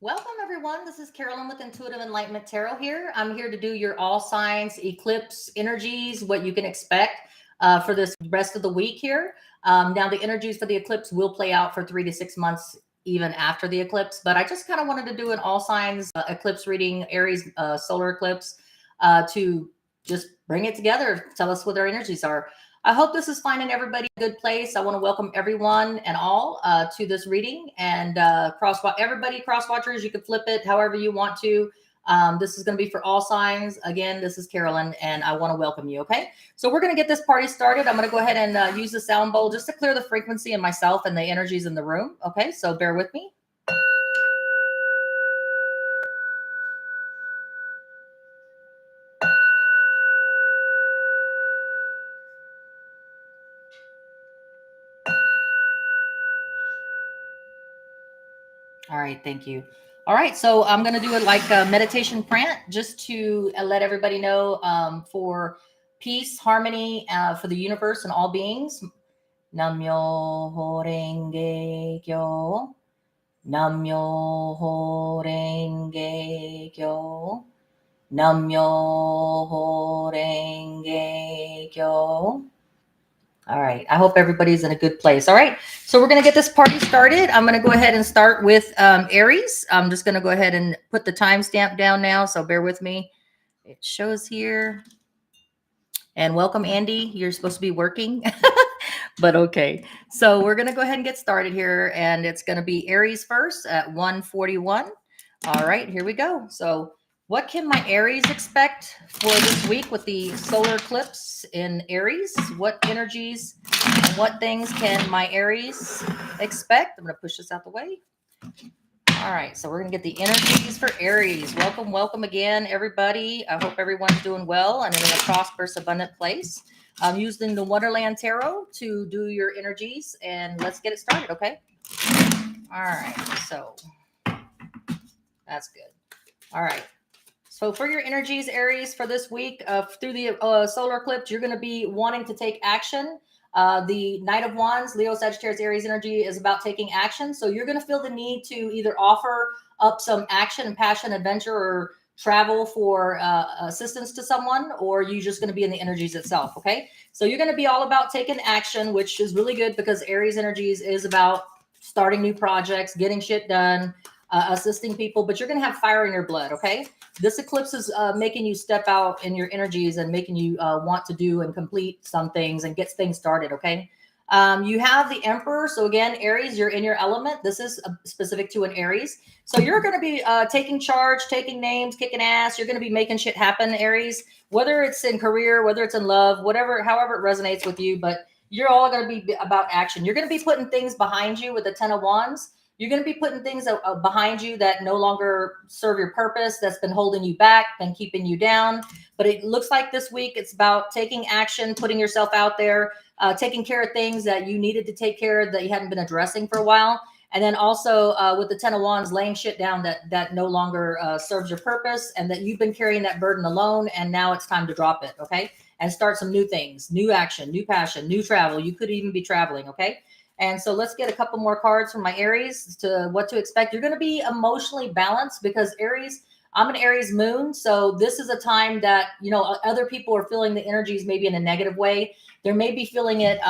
Welcome, everyone. This is Carolyn with Intuitive Enlightenment Tarot here. I'm here to do your all signs eclipse energies, what you can expect for this rest of the week here. Now, the energies for the eclipse will play out for 3 to 6 months even after the eclipse, but I just kind of wanted to do an all signs eclipse reading, Aries solar eclipse, to just bring it together, tell us what our energies are. I hope this is finding everybody a good place. I want to welcome everyone and all to this reading and everybody cross watchers. You can flip it however you want to. This is going to be for all signs. Again, this is Carolyn, and I want to welcome you. Okay, so we're going to get this party started. I'm going to go ahead and use the sound bowl just to clear the frequency in myself and the energies in the room. Okay, so bear with me. All right, thank you. All right, so I'm going to do it like a meditation prant just to let everybody know for peace, harmony for the universe and all beings. Namyo Horenge Kyo. Namyo Horenge Kyo. Namyo Horenge Kyo. All right. I hope everybody's in a good place. All right. So we're going to get this party started. I'm going to go ahead and start with Aries. I'm just going to go ahead and put the timestamp down now. So bear with me. It shows here. And welcome, Andy. You're supposed to be working, but okay. So we're going to go ahead and get started here. And it's going to be Aries first at 1:41. All right. Here we go. So what can my Aries expect for this week with the solar eclipse in Aries? What energies and what things can my Aries expect? I'm going to push this out the way. All right, so we're going to get the energies for Aries. Welcome, welcome again, everybody. I hope everyone's doing well and in a prosperous, abundant place. I'm using the Wonderland Tarot to do your energies, and let's get it started, okay? All right, so that's good. All right. So for your energies, Aries, for this week through the solar eclipse, you're going to be wanting to take action. The Knight of Wands, Leo, Sagittarius, Aries energy is about taking action. So you're going to feel the need to either offer up some action and passion, adventure, or travel for assistance to someone, or you're just going to be in the energies itself. Okay. So you're going to be all about taking action, which is really good because Aries energies is about starting new projects, getting shit done, assisting people, but you're going to have fire in your blood. Okay. This eclipse is making you step out in your energies and making you want to do and complete some things and get things started. Okay. You have the Emperor. So again, Aries, you're in your element. This is specific to an Aries. So you're going to be taking charge, taking names, kicking ass. You're going to be making shit happen, Aries, whether it's in career, whether it's in love, whatever, however it resonates with you. But you're all going to be about action. You're going to be putting things behind you with the 10 of Wands. You're going to be putting things behind you that no longer serve your purpose, that's been holding you back, been keeping you down. But it looks like this week it's about taking action, putting yourself out there, taking care of things that you needed to take care of that you hadn't been addressing for a while. And then also with the 10 of Wands, laying shit down that no longer serves your purpose and that you've been carrying that burden alone. And now it's time to drop it. Okay. And start some new things, new action, new passion, new travel. You could even be traveling. Okay. And so let's get a couple more cards from my Aries to what to expect. You're going to be emotionally balanced because Aries, I'm an Aries moon. So this is a time that, other people are feeling the energies maybe in a negative way. They may be feeling it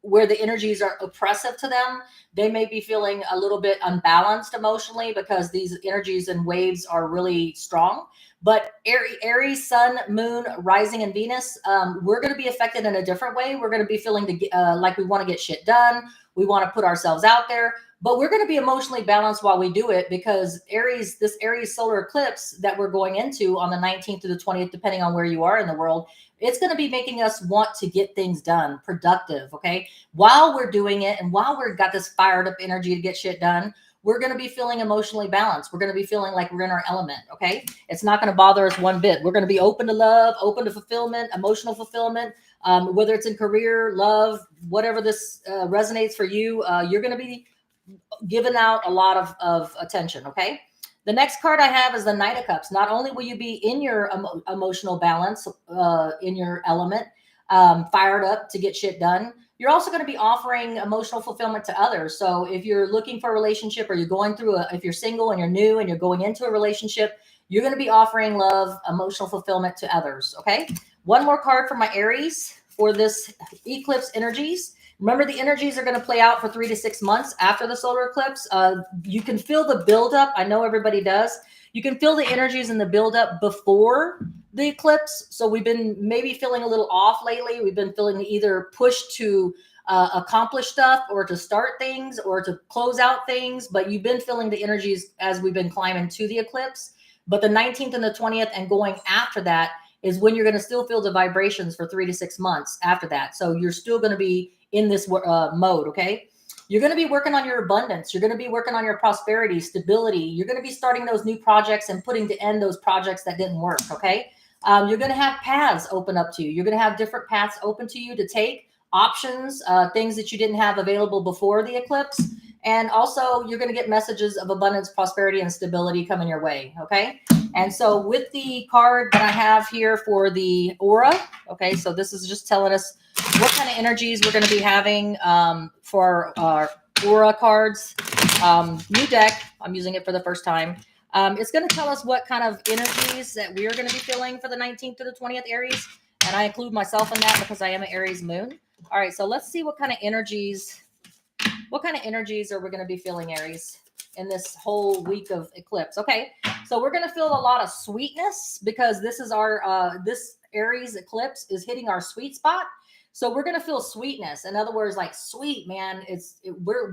where the energies are oppressive to them. They may be feeling a little bit unbalanced emotionally because these energies and waves are really strong. But Aries, Sun, Moon, Rising, and Venus, we're going to be affected in a different way. We're going to be feeling like we want to get shit done. We want to put ourselves out there, but we're going to be emotionally balanced while we do it because this Aries solar eclipse that we're going into on the 19th to the 20th, depending on where you are in the world, it's going to be making us want to get things done, productive. Okay. While we're doing it and while we've got this fired up energy to get shit done, we're going to be feeling emotionally balanced. We're going to be feeling like we're in our element. Okay. It's not going to bother us one bit. We're going to be open to love, open to fulfillment, emotional fulfillment, whether it's in career, love, whatever this resonates for you. You're going to be giving out a lot of attention. Okay. The next card I have is the Knight of Cups. Not only will you be in your emotional balance, in your element, fired up to get shit done, You're also going to be offering emotional fulfillment to others. So if you're looking for a relationship, or you're going through if you're single and you're new and you're going into a relationship, you're going to be offering love, emotional fulfillment to others. Okay. One more card for my Aries for this eclipse energies. Remember, the energies are going to play out for 3 to 6 months after the solar eclipse. You can feel the buildup. I know everybody does. You can feel the energies in the buildup before the eclipse. So we've been maybe feeling a little off lately. We've been feeling either pushed to accomplish stuff, or to start things, or to close out things. But you've been feeling the energies as we've been climbing to the eclipse. But the 19th and the 20th and going after that is when you're going to still feel the vibrations for 3 to 6 months after that. So you're still going to be in this mode. Okay. You're going to be working on your abundance. You're going to be working on your prosperity, stability. You're going to be starting those new projects and putting to end those projects that didn't work. Okay. You're going to have paths open up to you. You're going to have different paths open to you to take, options, things that you didn't have available before the eclipse. And also, you're going to get messages of abundance, prosperity, and stability coming your way. Okay. And so with the card that I have here for the aura, okay, so this is just telling us what kind of energies we're going to be having for our aura cards. New deck. I'm using it for the first time. It's going to tell us what kind of energies that we are going to be feeling for the 19th to the 20th Aries. And I include myself in that because I am an Aries moon. All right, so let's see what kind of energies are we going to be feeling, Aries, in this whole week of eclipse. Okay, so we're going to feel a lot of sweetness because this is our this Aries eclipse is hitting our sweet spot. So we're going to feel sweetness. In other words, like, sweet, man,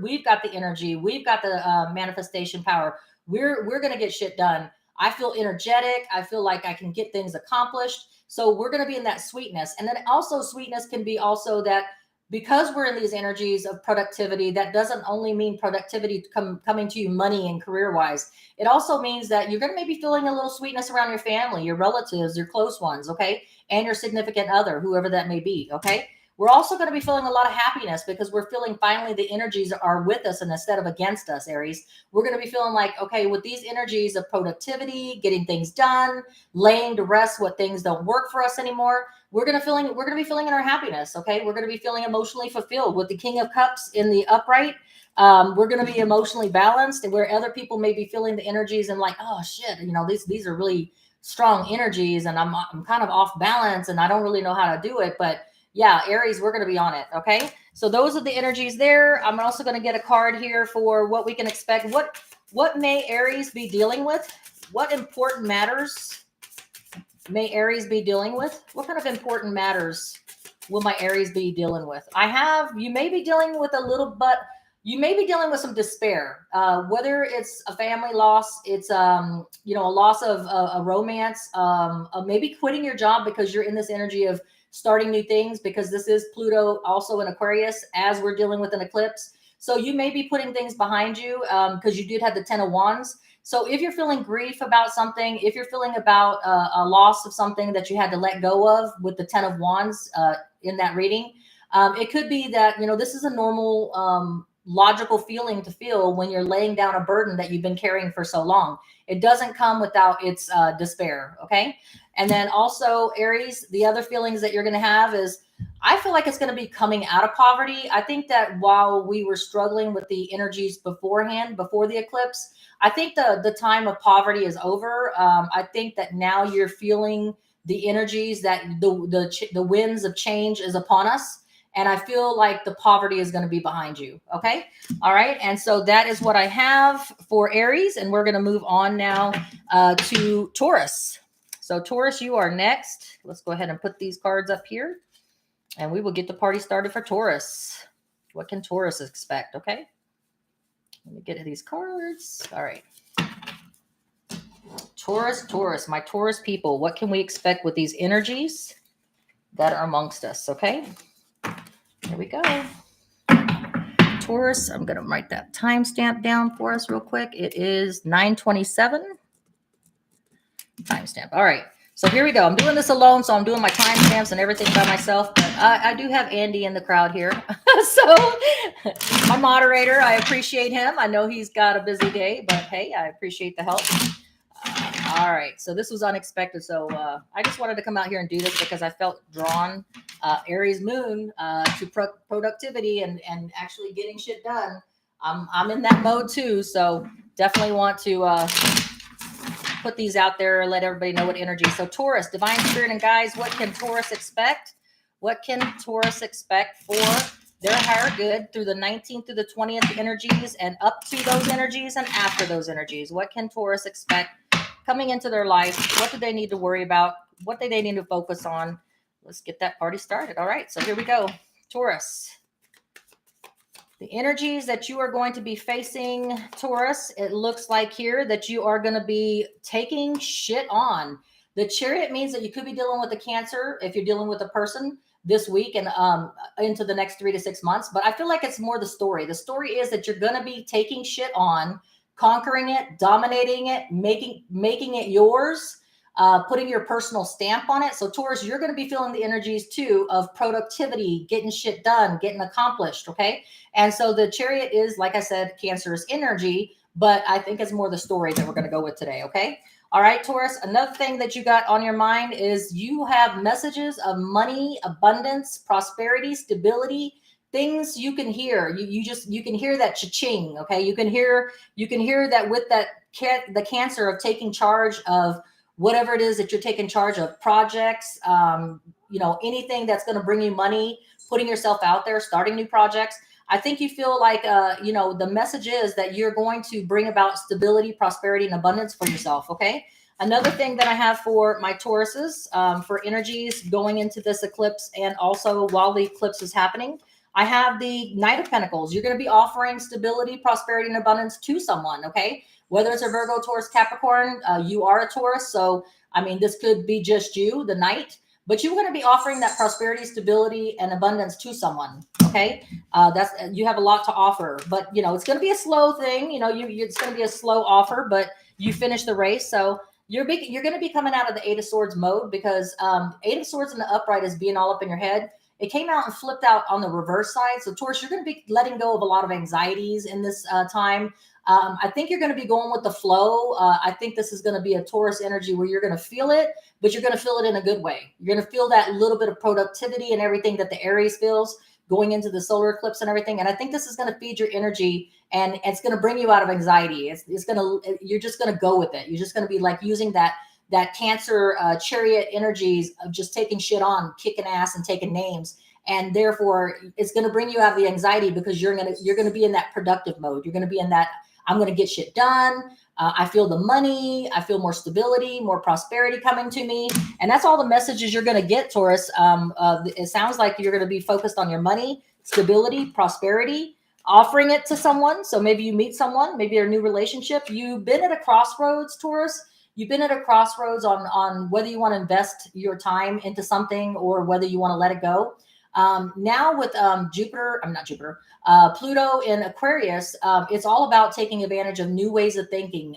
we've got the energy, we've got the manifestation power. We're going to get shit done. I feel energetic. I feel like I can get things accomplished. So we're going to be in that sweetness. And then also, sweetness can be also that, because we're in these energies of productivity, that doesn't only mean productivity coming to you money and career wise. It also means that you're going to maybe feeling a little sweetness around your family, your relatives, your close ones. Okay. And your significant other, whoever that may be. Okay. We're also going to be feeling a lot of happiness because we're feeling finally the energies are with us and instead of against us, Aries. We're going to be feeling like, okay, with these energies of productivity, getting things done, laying to rest what things don't work for us anymore, we're going to be feeling in our happiness. Okay. We're going to be feeling emotionally fulfilled with the King of Cups in the upright. We're going to be emotionally balanced, and where other people may be feeling the energies and like, oh shit, these are really strong energies and I'm kind of off balance and I don't really know how to do it. But yeah, Aries, we're going to be on it. Okay. So those are the energies there. I'm also going to get a card here for what we can expect. What may Aries be dealing with? What important matters may Aries be dealing with? What kind of important matters will my Aries be dealing with? You may be dealing with you may be dealing with some despair, whether it's a family loss, it's a loss of a romance, maybe quitting your job because you're in this energy of starting new things, because this is Pluto also in Aquarius as we're dealing with an eclipse. So you may be putting things behind you because you did have the 10 of Wands. So if you're feeling grief about something, if you're feeling about a loss of something that you had to let go of with the 10 of Wands in that reading, it could be that, this is a normal logical feeling to feel when you're laying down a burden that you've been carrying for so long. It doesn't come without its despair. Okay. And then also, Aries, the other feelings that you're going to have is, I feel like it's going to be coming out of poverty. I think that while we were struggling with the energies beforehand, before the eclipse, I think the time of poverty is over. I think that now you're feeling the energies that the winds of change is upon us. And I feel like the poverty is going to be behind you. Okay. All right. And so that is what I have for Aries. And we're going to move on now to Taurus. So Taurus, you are next. Let's go ahead and put these cards up here and we will get the party started for Taurus. What can Taurus expect? Okay. Let me get these cards. All right. Taurus, my Taurus people, what can we expect with these energies that are amongst us? Okay. Here we go. Taurus, I'm going to write that timestamp down for us real quick. It is 9:27. Timestamp. All right. So here we go. I'm doing this alone, so I'm doing my timestamps and everything by myself. But I do have Andy in the crowd here. So my moderator, I appreciate him. I know he's got a busy day, but hey, I appreciate the help. All right, so this was unexpected. So I just wanted to come out here and do this because I felt drawn, Aries moon, to productivity and actually getting shit done. I'm in that mode too, so definitely want to put these out there, let everybody know what energy. So Taurus, divine spirit and guides, what can Taurus expect? What can Taurus expect for their higher good through the 19th through the 20th energies and up to those energies and after those energies? What can Taurus expect coming into their life? What do they need to worry about? What do they need to focus on? Let's get that party started. All right, so here we go. Taurus. The energies that you are going to be facing, Taurus, it looks like here that you are going to be taking shit on. The Chariot means that you could be dealing with a Cancer if you're dealing with a person this week and into the next 3 to 6 months. But I feel like it's more the story. The story is that you're going to be taking shit on, conquering it, dominating it, making it yours, putting your personal stamp on it. So Taurus, you're going to be feeling the energies too of productivity, getting shit done, getting accomplished. Okay. And so the Chariot is, like I said, Cancerous energy, but I think it's more the story that we're going to go with today. Okay. All right, Taurus. Another thing that you got on your mind is you have messages of money, abundance, prosperity, stability, things you can hear. You can hear that cha-ching. Okay. You can hear that with the Cancer of taking charge of whatever it is that you're taking charge of, projects, anything that's going to bring you money, putting yourself out there, starting new projects. I think you feel like, the message is that you're going to bring about stability, prosperity, and abundance for yourself. Okay. Another thing that I have for my Tauruses, for energies going into this eclipse and also while the eclipse is happening, I have the Knight of Pentacles. You're going to be offering stability, prosperity, and abundance to someone. Okay. Whether it's a Virgo, Taurus, Capricorn, you are a Taurus. So, I mean, this could be just you, the Knight, but you're going to be offering that prosperity, stability, and abundance to someone. Okay. You have a lot to offer, but it's going to be a slow thing. It's going to be a slow offer, but you finish the race. So you're going to be coming out of the Eight of Swords mode because Eight of Swords in the upright is being all up in your head. It came out and flipped out on the reverse side. So Taurus, you're going to be letting go of a lot of anxieties in this time. I think you're going to be going with the flow. I think this is going to be a Taurus energy where you're going to feel it, but you're going to feel it in a good way. You're going to feel that little bit of productivity and everything that the Aries feels going into the solar eclipse and everything. And I think this is going to feed your energy and it's going to bring you out of anxiety. You're just going to go with it. You're just going to be like using that Cancer Chariot energies of just taking shit on, kicking ass and taking names. And therefore it's going to bring you out of the anxiety because you're going to be in that productive mode. You're going to be in that, I'm going to get shit done. I feel the money. I feel more stability, more prosperity coming to me. And that's all the messages you're going to get, Taurus. It sounds like you're going to be focused on your money, stability, prosperity, offering it to someone. So maybe you meet someone, maybe a new relationship. You've been at a crossroads, Taurus. You've been at a crossroads on whether you want to invest your time into something or whether you want to let it go. Now with Pluto in Aquarius, it's all about taking advantage of new ways of thinking,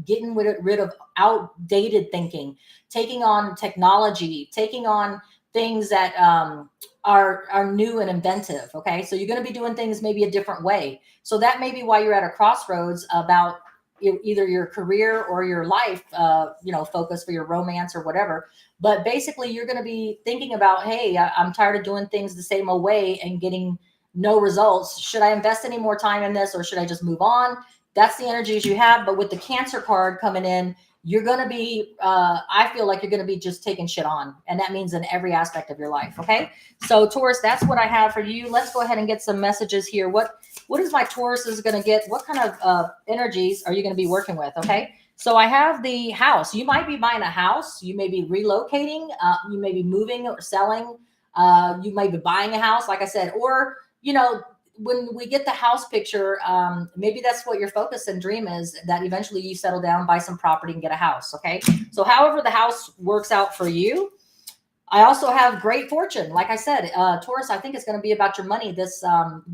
getting rid of outdated thinking, taking on technology, taking on things that are new and inventive. Okay, so you're going to be doing things maybe a different way. So that may be why you're at a crossroads about either your career or your life, focus for your romance or whatever. But basically, you're going to be thinking about, hey, I'm tired of doing things the same old way and getting no results. Should I invest any more time in this or should I just move on? That's the energies you have. But with the Cancer card coming in, you're going to be, I feel like you're going to be just taking shit on. And that means in every aspect of your life. Okay. So Taurus, that's what I have for you. Let's go ahead and get some messages here. What is my Taurus is going to get? What kind of energies are you going to be working with? Okay. So I have the house. You might be buying a house. You may be relocating. You may be moving or selling. You may be buying a house, like I said, or, when we get the house picture, maybe that's what your focus and dream is, that eventually you settle down, buy some property and get a house. Okay. So however the house works out for you. I also have great fortune. Like I said, Taurus, I think it's going to be about your money, this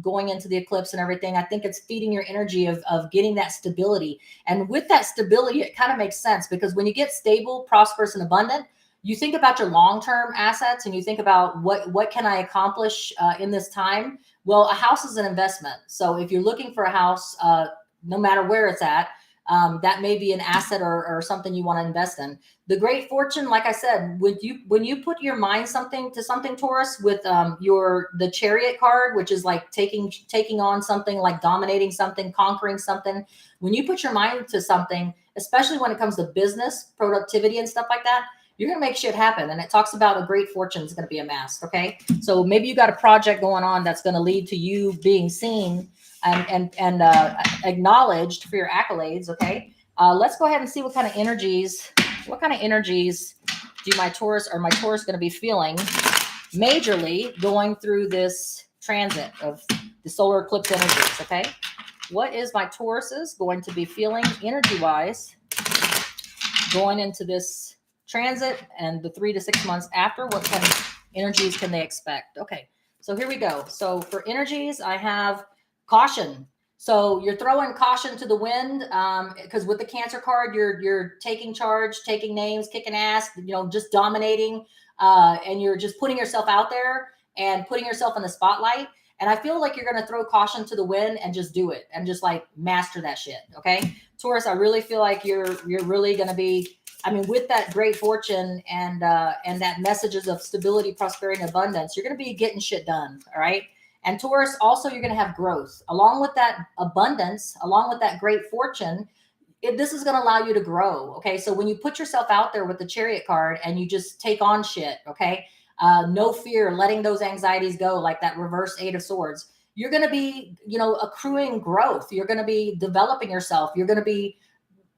going into the eclipse and everything. I think it's feeding your energy of getting that stability. And with that stability, it kind of makes sense because when you get stable, prosperous, and abundant, you think about your long-term assets and you think about what can I accomplish in this time? Well, a house is an investment. So if you're looking for a house, no matter where it's at, that may be an asset or something you want to invest in. The great fortune, like I said, when you put your mind to something, Taurus, with the Chariot card, which is like taking on something, like dominating something, conquering something. When you put your mind to something, especially when it comes to business, productivity, and stuff like that, you're going to make shit happen. And it talks about a great fortune is going to be amassed. Okay. So maybe you got a project going on that's going to lead to you being seen and acknowledged for your accolades. Okay. Let's go ahead and see what kind of energies do my Taurus going to be feeling majorly going through this transit of the solar eclipse energies. Okay. What is my Taurus's going to be feeling energy wise going into this transit and the 3 to 6 months after? What kind of energies can they expect? Okay, so here we go. So for energies, I have caution. So you're throwing caution to the wind because with the Cancer card, you're taking charge, taking names, kicking ass, just dominating, and you're just putting yourself out there and putting yourself in the spotlight. And I feel like you're going to throw caution to the wind and just do it and just like master that shit. Okay. Taurus, I really feel like you're really going to be, with that great fortune and that messages of stability, prosperity, and abundance, you're going to be getting shit done. All right. And Taurus, also, you're going to have growth along with that abundance, along with that great fortune. This is going to allow you to grow. Okay. So when you put yourself out there with the Chariot card and you just take on shit. Okay. No fear, letting those anxieties go, like that reverse 8 of Swords. You're going to be, accruing growth. You're going to be developing yourself. You're going to be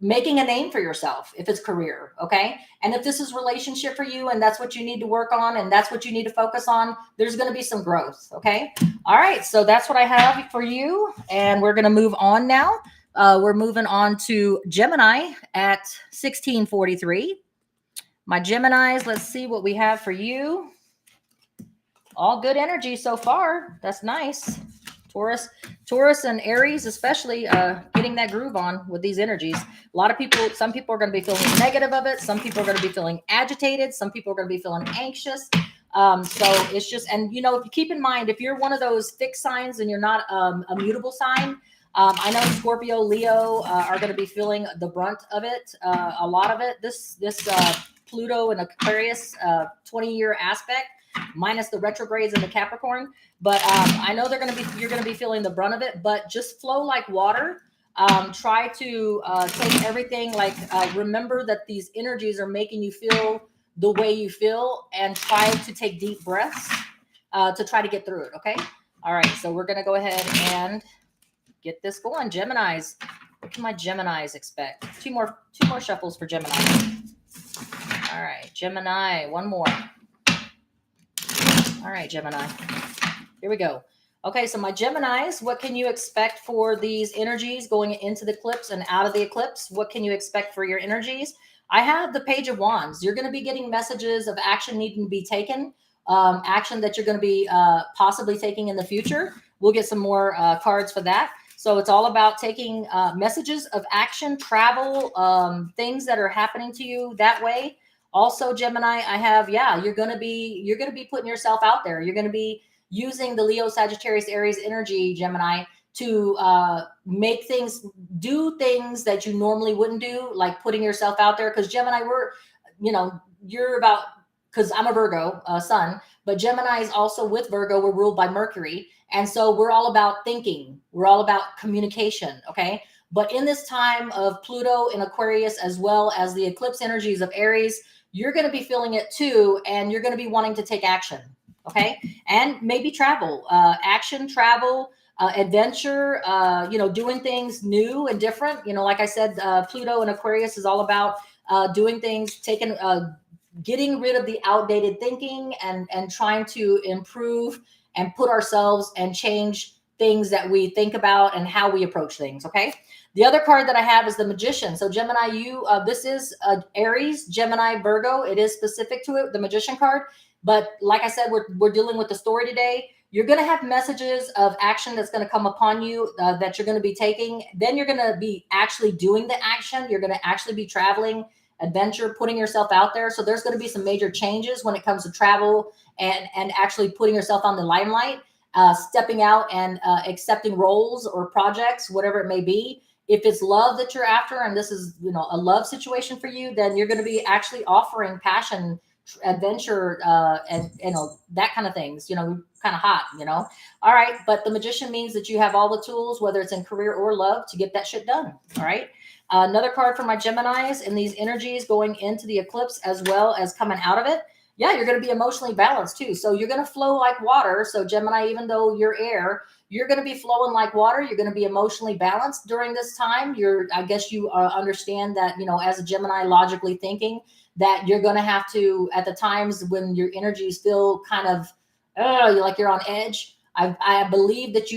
making a name for yourself if it's career. Okay. And if this is relationship for you and that's what you need to work on and that's what you need to focus on, there's going to be some growth. Okay. All right. So that's what I have for you. And we're going to move on now. We're moving on to Gemini at 1643. My Geminis, let's see what we have for you. All good energy so far. That's nice. Taurus and Aries, especially getting that groove on with these energies. Some people are going to be feeling negative of it. Some people are going to be feeling agitated. Some people are going to be feeling anxious. So it's just, and keep in mind, if you're one of those fixed signs and you're not a mutable sign, I know Scorpio, Leo are going to be feeling the brunt of it. A lot of it. This Pluto and Aquarius 20-year aspect, minus the retrogrades and the Capricorn. But I know you're going to be feeling the brunt of it, but just flow like water. Try to take everything remember that these energies are making you feel the way you feel and try to take deep breaths to try to get through it. Okay. All right. So we're going to go ahead and get this going. Geminis. What can my Geminis expect? Two more shuffles for Gemini. All right. Gemini. One more. All right, Gemini. Here we go. Okay, so my Geminis, what can you expect for these energies going into the eclipse and out of the eclipse? What can you expect for your energies? I have the Page of Wands. You're going to be getting messages of action needing to be taken, action that you're going to be possibly taking in the future. We'll get some more cards for that. So it's all about taking messages of action, travel, things that are happening to you that way. Also, Gemini, I have, you're going to be putting yourself out there. You're going to be using the Leo, Sagittarius, Aries energy, Gemini, to do things that you normally wouldn't do, like putting yourself out there. Because Gemini, you're about, because I'm a Virgo sun, but Gemini is also with Virgo. We're ruled by Mercury. And so we're all about thinking. We're all about communication. Okay. But in this time of Pluto in Aquarius, as well as the eclipse energies of Aries, you're going to be feeling it too. And you're going to be wanting to take action. Okay. And maybe travel, action, travel, adventure, doing things new and different. Like I said, Pluto in Aquarius is all about doing things, getting rid of the outdated thinking and trying to improve and put ourselves and change things that we think about and how we approach things. Okay. The other card that I have is the Magician. So Gemini, this is Aries, Gemini, Virgo. It is specific to it, the Magician card. But like I said, we're dealing with the story today. You're going to have messages of action that's going to come upon you that you're going to be taking. Then you're going to be actually doing the action. You're going to actually be traveling, adventure, putting yourself out there. So there's going to be some major changes when it comes to travel and actually putting yourself on the limelight, stepping out and accepting roles or projects, whatever it may be. If it's love that you're after, and this is, a love situation for you, then you're going to be actually offering passion, adventure, and that kind of things, kind of hot, All right. But the Magician means that you have all the tools, whether it's in career or love, to get that shit done. All right. Another card for my Geminis and these energies going into the eclipse as well as coming out of it. Yeah, you're going to be emotionally balanced too. So you're going to flow like water. So Gemini, even though you're air, you're going to be flowing like water. You're going to be emotionally balanced during this time. I guess you understand that, as a Gemini, logically thinking that you're going to have to, at the times when your energy is still kind of, like you're on edge. I believe that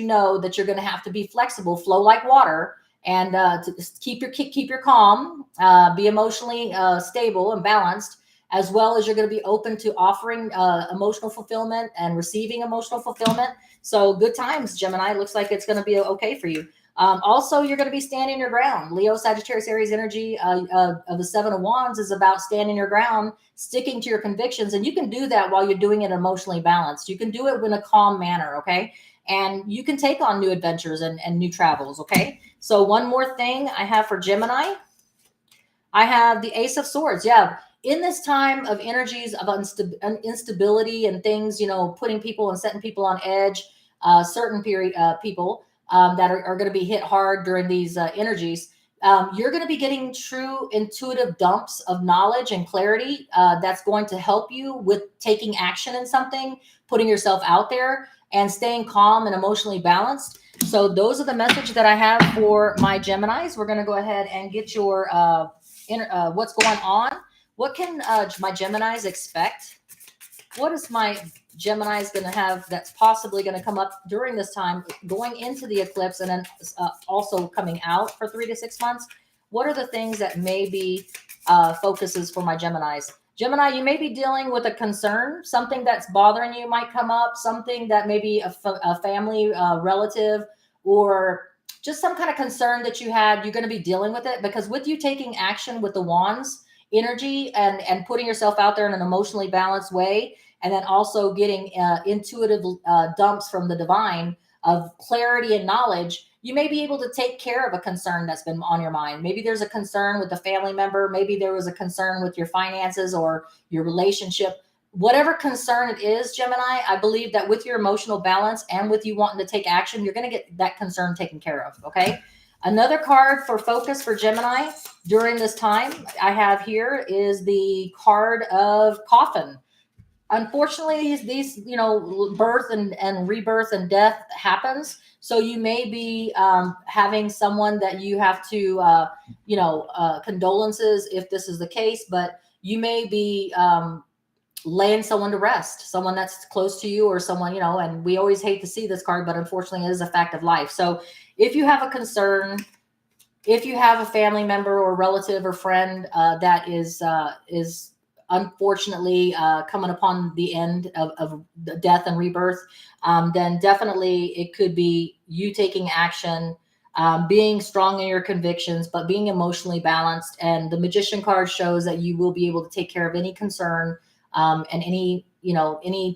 that you're going to have to be flexible, flow like water, and to keep your calm, be emotionally stable and balanced, as well as you're going to be open to offering emotional fulfillment and receiving emotional fulfillment. So good times, Gemini. Looks like it's going to be okay for you. Also, you're going to be standing your ground. Leo, Sagittarius, Aries energy of the Seven of Wands is about standing your ground, sticking to your convictions. And you can do that while you're doing it emotionally balanced. You can do it in a calm manner, okay? And you can take on new adventures and new travels, okay? So one more thing I have for Gemini. I have the Ace of Swords. Yeah. In this time of energies of instability and things, putting people and setting people on edge, certain people that are going to be hit hard during these energies, you're going to be getting true intuitive dumps of knowledge and clarity that's going to help you with taking action in something, putting yourself out there, and staying calm and emotionally balanced. So those are the message that I have for my Geminis. We're going to go ahead and get your what's going on. What can my Geminis expect? What is my Geminis going to have that's possibly going to come up during this time, going into the eclipse, and then also coming out for 3 to 6 months? What are the things that may be focuses for my Geminis? Gemini, you may be dealing with a concern, something that's bothering you might come up, something that maybe a family relative, or just some kind of concern that you had. You're going to be dealing with it, because with you taking action with the Wands energy and putting yourself out there in an emotionally balanced way, and then also getting intuitive dumps from the divine of clarity and knowledge, you may be able to take care of a concern that's been on your mind. Maybe there's a concern with a family member. Maybe there was a concern with your finances or your relationship. Whatever concern it is, Gemini, I believe that with your emotional balance and with you wanting to take action, you're going to get that concern taken care of, okay? Another card for focus for Gemini during this time I have here is the card of Coffin. Unfortunately, these birth and rebirth and death happens. So you may be having someone that you have to condolences if this is the case, but you may be laying someone to rest, someone that's close to you, or someone, and we always hate to see this card, but unfortunately it is a fact of life. So if you have a concern, if you have a family member or relative or friend that is unfortunately coming upon the end of the death and rebirth, then definitely it could be you taking action, being strong in your convictions, but being emotionally balanced. And the Magician card shows that you will be able to take care of any concern and any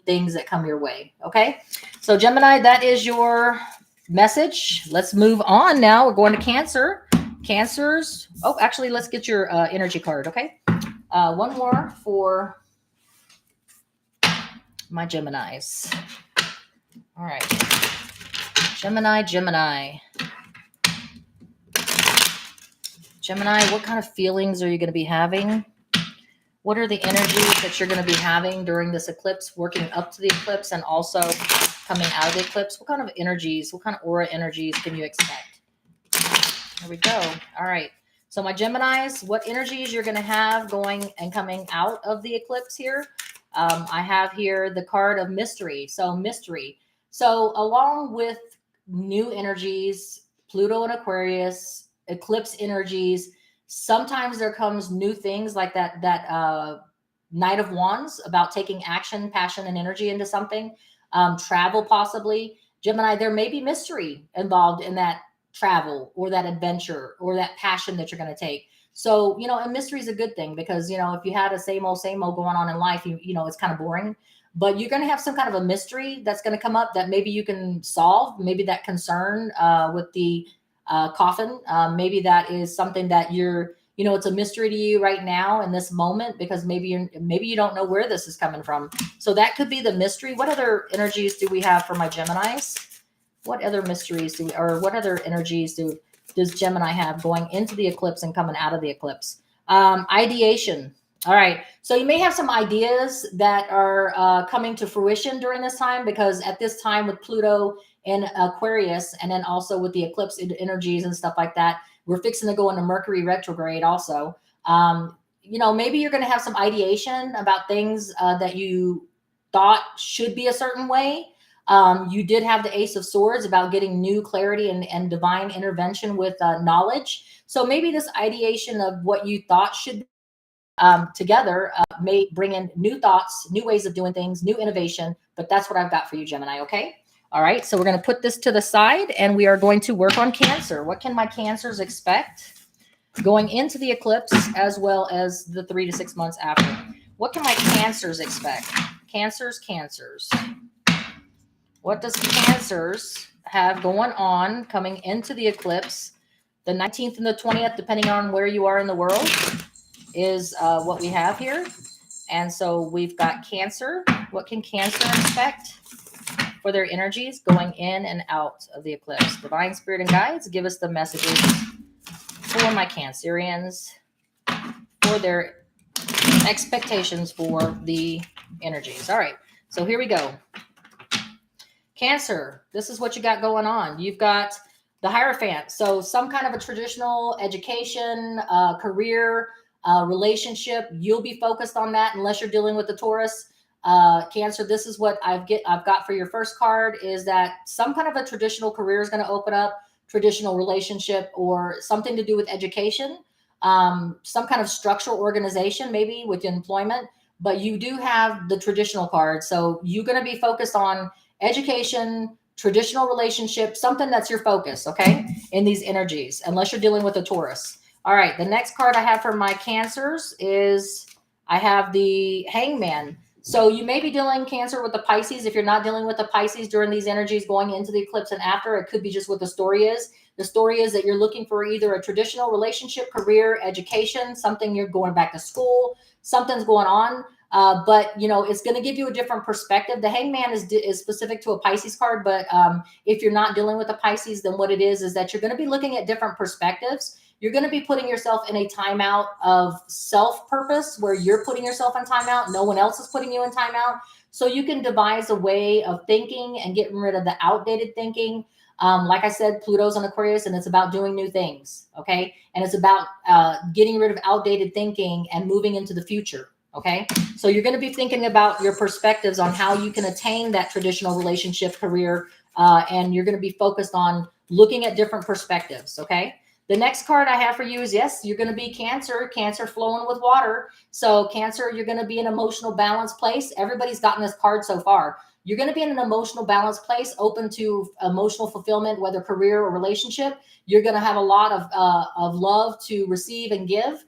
things that come your way. Okay. So Gemini, that is your message. Let's move on now. We're going to Cancer. Cancers. Oh, actually, let's get your energy card. Okay. One more for my Geminis. All right. Gemini. Gemini, what kind of feelings are you going to be having? What are the energies that you're going to be having during this eclipse, working up to the eclipse and also coming out of the eclipse? What kind of energies, what kind of aura energies can you expect? Here we go. All right. So my Geminis, what energies you're going to have going and coming out of the eclipse here? I have here the card of mystery. So mystery. So along with new energies, Pluto and Aquarius, eclipse energies, sometimes there comes new things like that Knight of Wands about taking action, passion, and energy into something. Travel possibly. Gemini, there may be mystery involved in that travel or that adventure or that passion that you're going to take. So, and mystery is a good thing, because, if you had a same old going on in life, it's kind of boring. But you're going to have some kind of a mystery that's going to come up that maybe you can solve. Maybe that concern with the coffin. Maybe that is something that you're, you know, it's a mystery to you right now in this moment, because maybe you don't know where this is coming from. So that could be the mystery. What other energies do we have for my Geminis? What other mysteries do we, or what other energies does Gemini have going into the eclipse and coming out of the eclipse? Ideation. All right. So you may have some ideas that are coming to fruition during this time, because at this time with Pluto in Aquarius, and then also with the eclipse energies and stuff like that, we're fixing to go into Mercury retrograde also. You know, maybe you're going to have some ideation about things that you thought should be a certain way. You did have the Ace of Swords about getting new clarity and divine intervention with knowledge. So maybe this ideation of what you thought should be together may bring in new thoughts, new ways of doing things, new innovation. But that's what I've got for you, Gemini. Okay. All right. So we're going to put this to the side and we are going to work on Cancer. What can my Cancers expect going into the eclipse, as well as the 3 to 6 months after? What can my Cancers expect? Cancers. What does Cancers have going on coming into the eclipse? The 19th and the 20th, depending on where you are in the world, is what we have here. And so we've got Cancer. What can Cancer expect for their energies going in and out of the eclipse? Divine Spirit and guides, give us the messages for my Cancerians, for their expectations for the energies. All right, so here we go. Cancer, this is what you got going on. You've got the Hierophant. So some kind of a traditional education, career, relationship. You'll be focused on that unless you're dealing with the Taurus. Cancer, this is what I've got for your first card, is that some kind of a traditional career is going to open up, traditional relationship, or something to do with education, some kind of structural organization, maybe with employment. But you do have the traditional card. So you're going to be focused on education, traditional relationship, something that's your focus, okay, in these energies, unless you're dealing with a Taurus. All right, the next card I have for my Cancers is I have the Hangman. So you may be dealing, Cancer, with the Pisces. If you're not dealing with the Pisces during these energies going into the eclipse and after, it could be just what the story is. The story is that you're looking for either a traditional relationship, career, education, something, you're going back to school, something's going on. But, you know, it's going to give you a different perspective. The Hangman is specific to a Pisces card. But if you're not dealing with a Pisces, then what it is that you're going to be looking at different perspectives. You're going to be putting yourself in a timeout of self-purpose, where you're putting yourself in timeout. No one else is putting you in timeout. So you can devise a way of thinking and getting rid of the outdated thinking. Like I said, Pluto's in Aquarius, and it's about doing new things. Okay. And it's about getting rid of outdated thinking and moving into the future. Okay. So you're going to be thinking about your perspectives on how you can attain that traditional relationship, career, and you're going to be focused on looking at different perspectives. Okay. The next card I have for you is, yes, you're going to be Cancer flowing with water. So Cancer, you're going to be in an emotional balanced place. Everybody's gotten this card so far. You're going to be in an emotional balanced place, open to emotional fulfillment, whether career or relationship. You're going to have a lot of love to receive and give.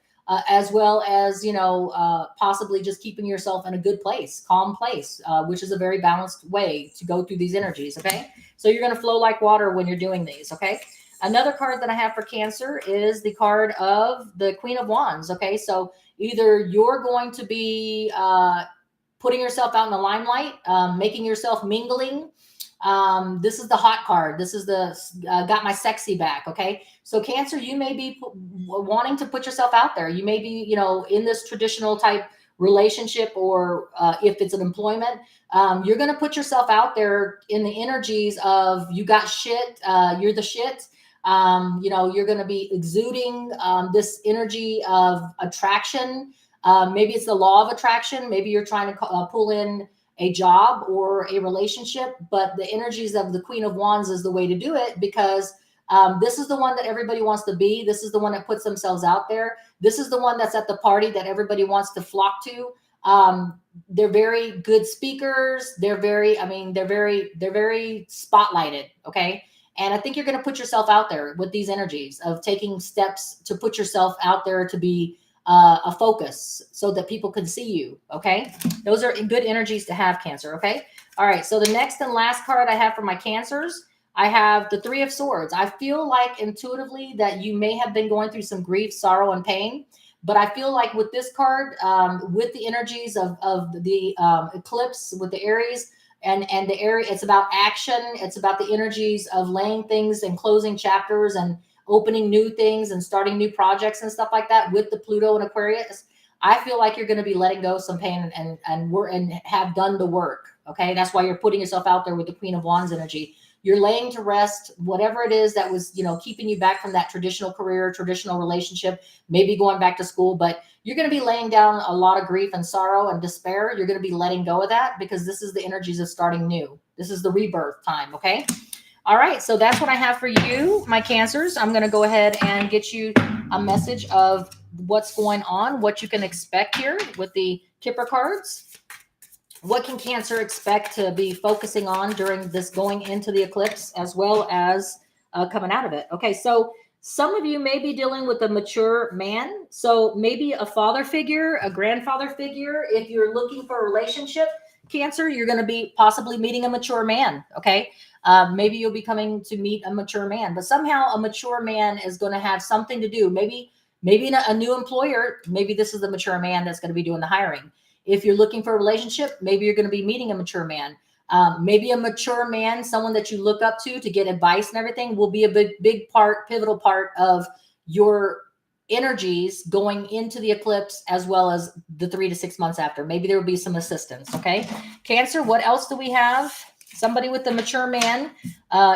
As well as, you know, possibly just keeping yourself in a good place, calm place, which is a very balanced way to go through these energies. Okay. So you're going to flow like water when you're doing these. Okay. Another card that I have for Cancer is the card of the Queen of Wands. Okay. So either you're going to be putting yourself out in the limelight, making yourself mingling. This is the hot card. This is the got my sexy back. Okay. So Cancer, you may be wanting to put yourself out there. You may be, you know, in this traditional type relationship, or if it's an employment, you're going to put yourself out there in the energies of you got shit. You're the shit. You know, you're going to be exuding this energy of attraction. Maybe it's the law of attraction. Maybe you're trying to pull in a job or a relationship, but the energies of the Queen of Wands is the way to do it, because this is the one that everybody wants to be. This is the one that puts themselves out there. This is the one that's at the party that everybody wants to flock to. They're very good speakers. They're very spotlighted. Okay. And I think you're going to put yourself out there with these energies of taking steps to put yourself out there to be a focus so that people can see you. Okay. Those are good energies to have, Cancer. Okay. All right. So the next and last card I have for my Cancers I have the Three of Swords. I feel like intuitively that you may have been going through some grief, sorrow, and pain. But I feel like with this card, with the energies of the eclipse, with the Aries, and the area, it's about action. It's about the energies of laying things and closing chapters and opening new things and starting new projects and stuff like that with the Pluto and Aquarius. I feel like you're going to be letting go of some pain and have done the work. Okay, that's why you're putting yourself out there with the Queen of Wands energy. You're laying to rest whatever it is that was, keeping you back from that traditional career, traditional relationship, maybe going back to school. But you're going to be laying down a lot of grief and sorrow and despair. You're going to be letting go of that because this is the energies of starting new. This is the rebirth time. Okay. All right, so that's what I have for you, my Cancers. I'm going to go ahead and get you a message of what's going on, what you can expect here with the Kipper cards. What can Cancer expect to be focusing on during this going into the eclipse as well as coming out of it? Okay, so some of you may be dealing with a mature man. So maybe a father figure, a grandfather figure. If you're looking for a relationship, Cancer, you're going to be possibly meeting a mature man. Okay. Maybe you'll be coming to meet a mature man, but somehow a mature man is going to have something to do. Maybe a new employer. Maybe this is the mature man that's going to be doing the hiring. If you're looking for a relationship, maybe you're going to be meeting a mature man. Maybe a mature man, someone that you look up to get advice and everything, will be a big part, pivotal part of your energies going into the eclipse as well as the 3 to 6 months after. Maybe there will be some assistance. Okay. Cancer, what else do we have? Somebody with a mature man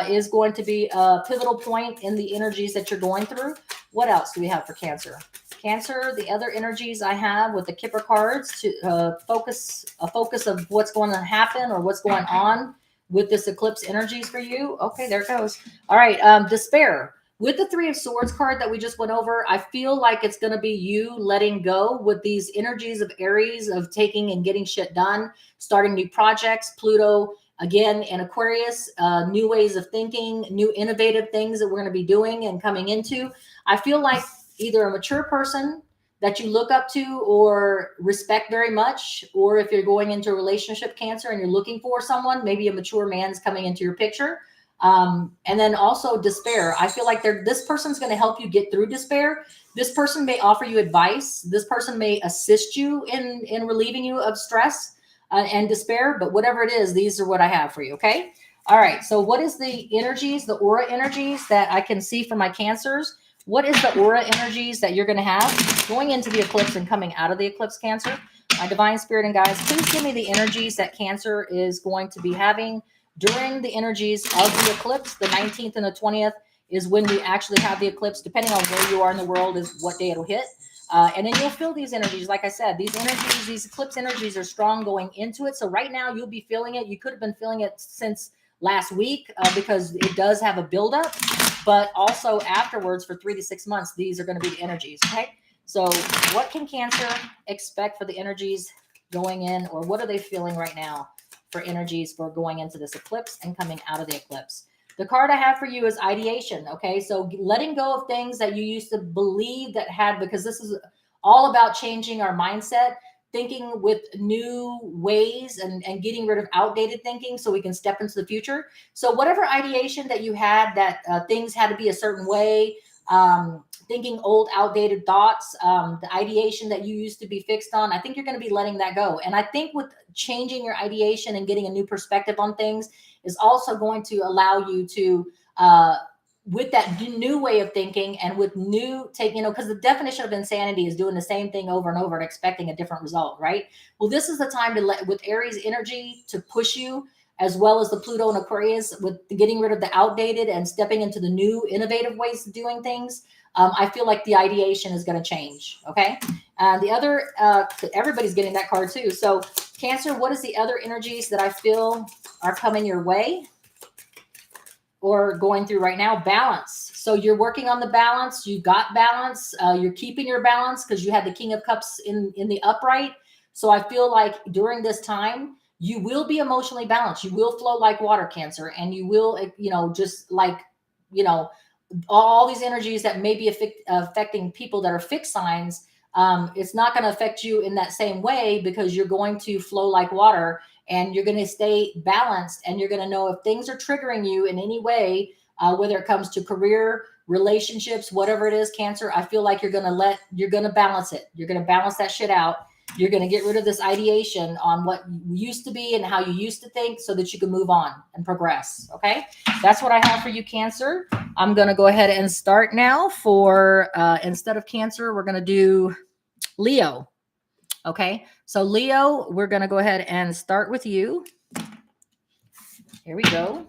is going to be a pivotal point in the energies that you're going through. What else do we have for Cancer? Cancer, the other energies I have with the Kipper cards to focus of what's going to happen or what's going on with this eclipse energies for you. Okay, there it goes. All right, despair. With the Three of Swords card that we just went over, I feel like it's going to be you letting go with these energies of Aries, of taking and getting shit done, starting new projects, Pluto, again, in Aquarius, new ways of thinking, new innovative things that we're going to be doing and coming into. I feel like either a mature person that you look up to or respect very much, or if you're going into a relationship, Cancer, and you're looking for someone, maybe a mature man's coming into your picture. And then also despair. I feel like this person's going to help you get through despair. This person may offer you advice. This person may assist you in relieving you of stress and despair. But whatever it is, these are what I have for you. Okay. All right. So what is the energies, the aura energies that I can see for my Cancers? What is the aura energies that you're going to have going into the eclipse and coming out of the eclipse, Cancer? My divine spirit and guides, please give me the energies that Cancer is going to be having during the energies of the eclipse. The 19th and the 20th is when we actually have the eclipse. Depending on where you are in the world is what day it'll hit. And then you'll feel these energies. Like I said, these energies, these eclipse energies are strong going into it. So right now you'll be feeling it. You could have been feeling it since last week because it does have a buildup. But also afterwards for 3 to 6 months, these are going to be the energies. Okay. So what can Cancer expect for the energies going in, or what are they feeling right now for energies for going into this eclipse and coming out of the eclipse? The card I have for you is ideation. Okay. So letting go of things that you used to believe that had, because this is all about changing our mindset, thinking with new ways and getting rid of outdated thinking so we can step into the future. So whatever ideation that you had that things had to be a certain way, thinking old outdated thoughts, the ideation that you used to be fixed on, I think you're going to be letting that go. And I think with changing your ideation and getting a new perspective on things is also going to allow you to with that new way of thinking and with new because the definition of insanity is doing the same thing over and over and expecting a different result, right? Well, this is the time to let, with Aries energy, to push you, as well as the Pluto and Aquarius, with getting rid of the outdated and stepping into the new innovative ways of doing things. I feel like the ideation is going to change. Okay. The other, everybody's getting that card too. So Cancer, what is the other energies that I feel are coming your way or going through right now? Balance. So you're working on the balance. You got balance. You're keeping your balance because you had the King of Cups in the upright. So I feel like during this time, you will be emotionally balanced. You will flow like water, Cancer, and you will, just like, all these energies that may be affecting people that are fixed signs. It's not going to affect you in that same way because you're going to flow like water and you're going to stay balanced, and you're going to know if things are triggering you in any way, whether it comes to career, relationships, whatever it is, Cancer. I feel like you're going to balance it. You're going to balance that shit out. You're going to get rid of this ideation on what you used to be and how you used to think so that you can move on and progress. Okay. That's what I have for you, Cancer. I'm going to go ahead and start now for, instead of Cancer, we're going to do Leo. Okay. So Leo, we're going to go ahead and start with you. Here we go.